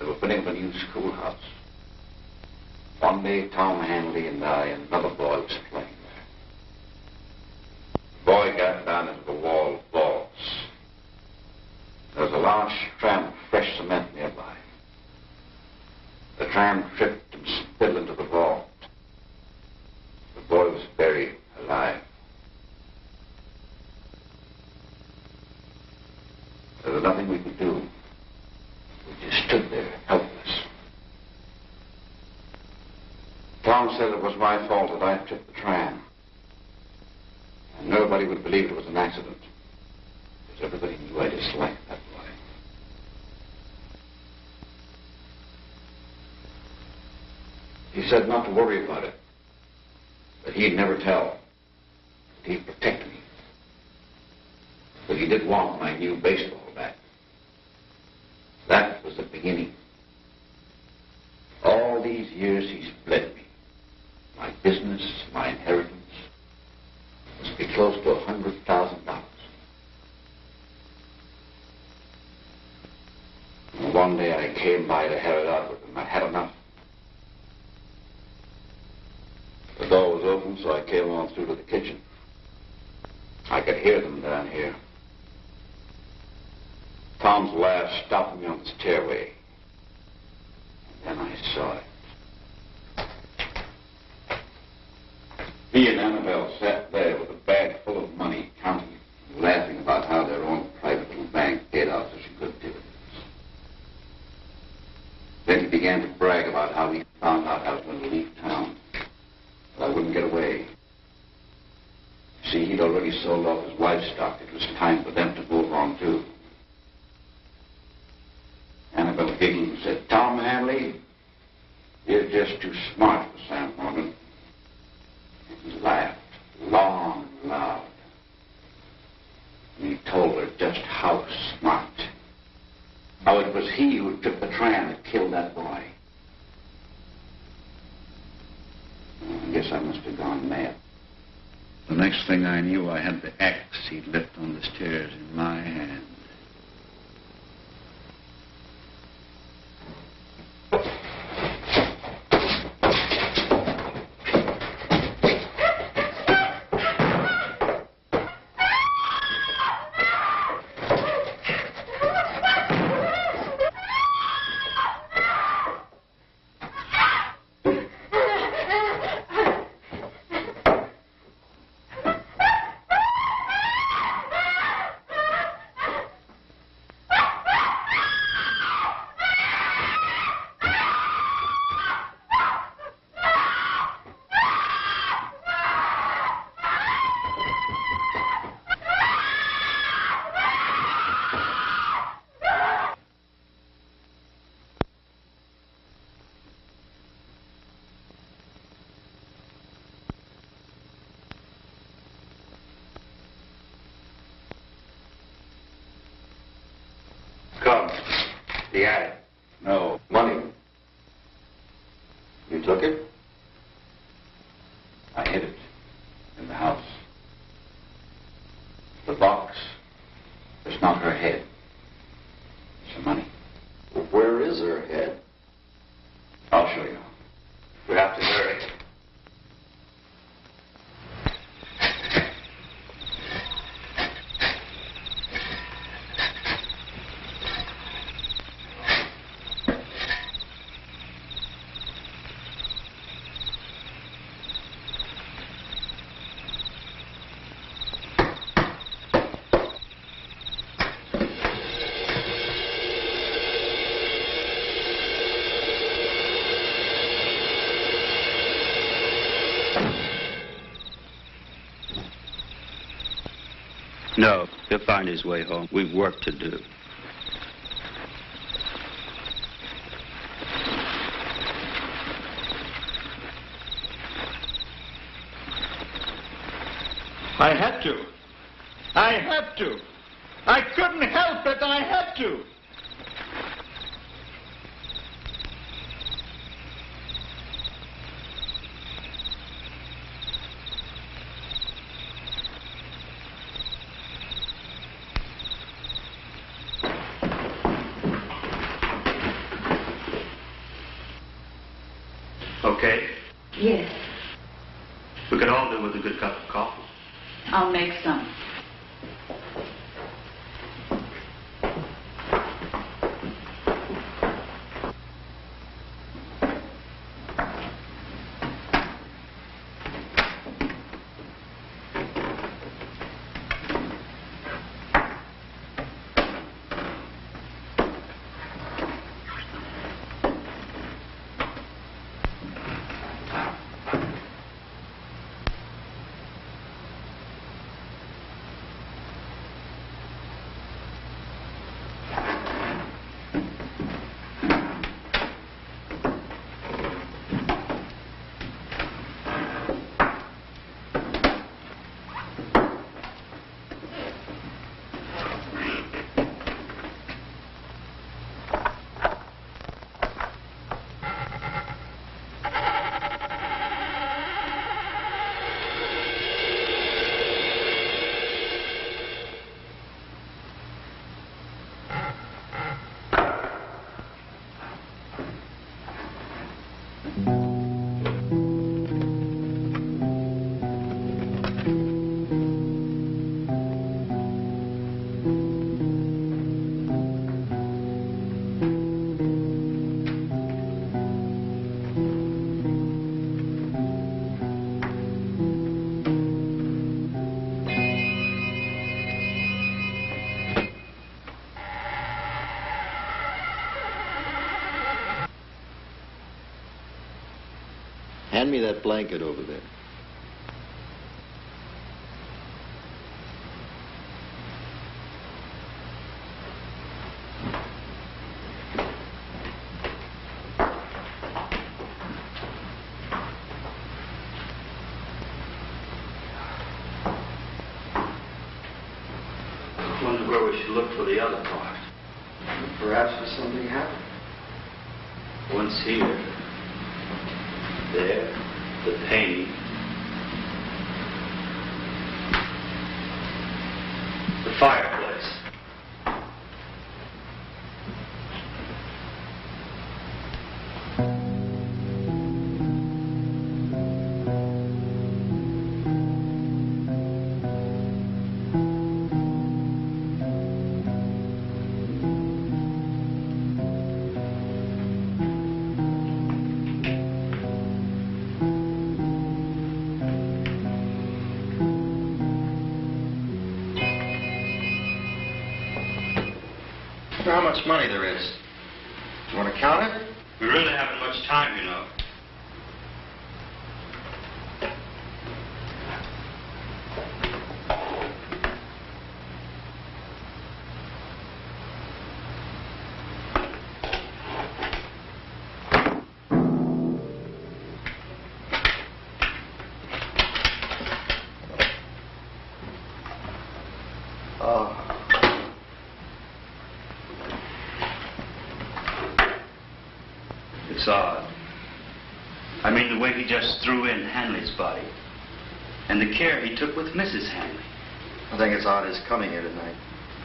They were putting up a new schoolhouse. One day, Tom Hanley and I and another boy was playing there. The boy got down into the wall vaults. There was a large tram of fresh cement nearby. The tram tripped and spilled into the vault. The boy was buried alive. There was nothing we could do. We just stood there, helpless. Tom said it was my fault that I tripped the tram. And nobody would believe it was an accident. Because everybody knew I disliked that boy. He said not to worry about it. That he'd never tell. That he'd protect me. But he did want my new baseball bat. That was the beginning. All these years he's bled me. My business, my inheritance, must be close to $100,000. And one day I came by to have it out with him. I had enough. The door was open, so I came on through to the kitchen. I could hear them down here. Tom's laugh stopped me on the stairway. And then I saw it. He and Annabelle sat there with a bag full of money, counting it, laughing about how their own private little bank paid out such good dividends. Then he began to brag about how he found out I was going to leave town. But I wouldn't get away. See, he'd already sold off his wife's stock. It was time for them to move on, too. Annabelle giggled and said, "Tom Hanley, you're just too smart for Sam Norman." And he laughed long and loud. And he told her just how smart. How it was he who took the tram that killed that boy. Well, I guess I must have gone mad. The next thing I knew, I had the axe he'd left on the stairs in my hand. Come. The attic. No. Money. You took it? I hid it in the house. The box is not her head. It's the money. Well, where is her head? I'll show you. We have to hurry. No, he'll find his way home. We've work to do. I had to. I had to. I couldn't help it. I had to. Okay? Yes, We could all do with a good cup of coffee. I'll make some. Hand me that blanket over there. I wonder where we should look for the other part. Perhaps for something happened. Once here. There, the painting. The fireplace. How much money there is? Do you want to count it? We really haven't much time, you know. It's odd. I mean, the way he just threw in Hanley's body. And the care he took with Mrs. Hanley. I think it's odd his coming here tonight.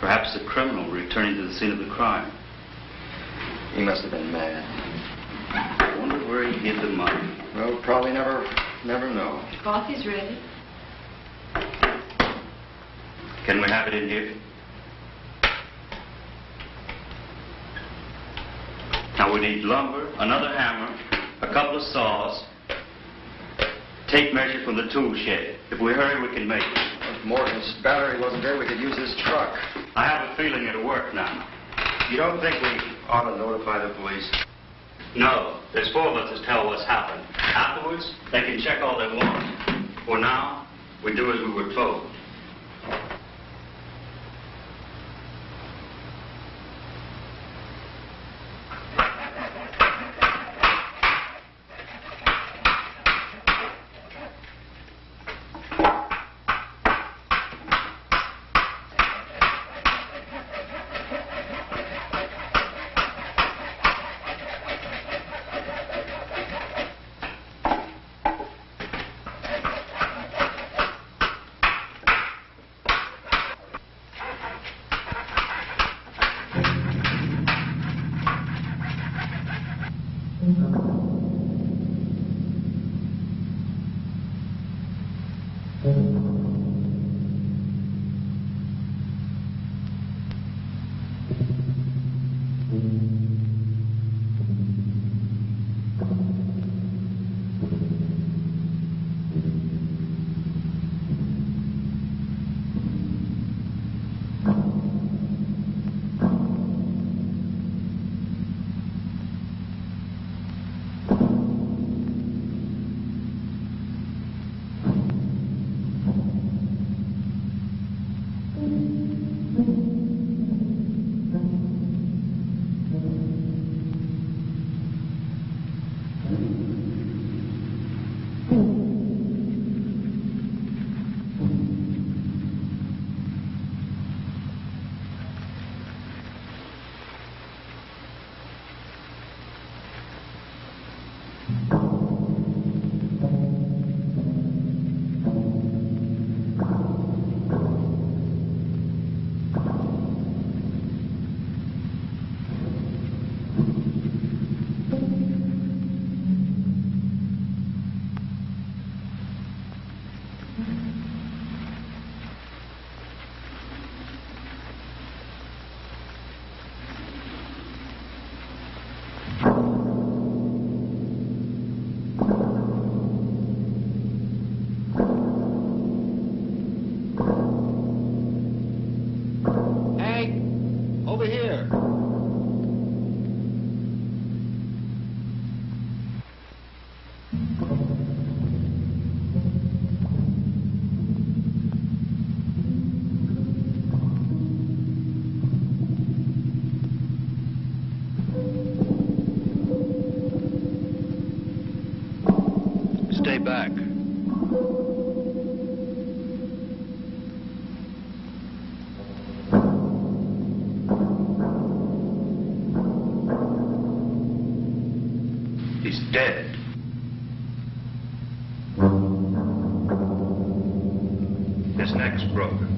Perhaps the criminal returning to the scene of the crime. He must have been mad. I wonder where he hid the money. Well, probably never know. Coffee's ready. Can we have it in here? Now we need lumber, another hammer, a couple of saws, tape measure from the tool shed. If we hurry, we can make it. If Morgan's battery wasn't there, we could use his truck. I have a feeling it'll work now. You don't think we ought to notify the police? No, there's four of us to tell what's happened. Afterwards, they can check all they want. For now, we do as we were told. Over here. Stay back. He's dead. His neck's broken.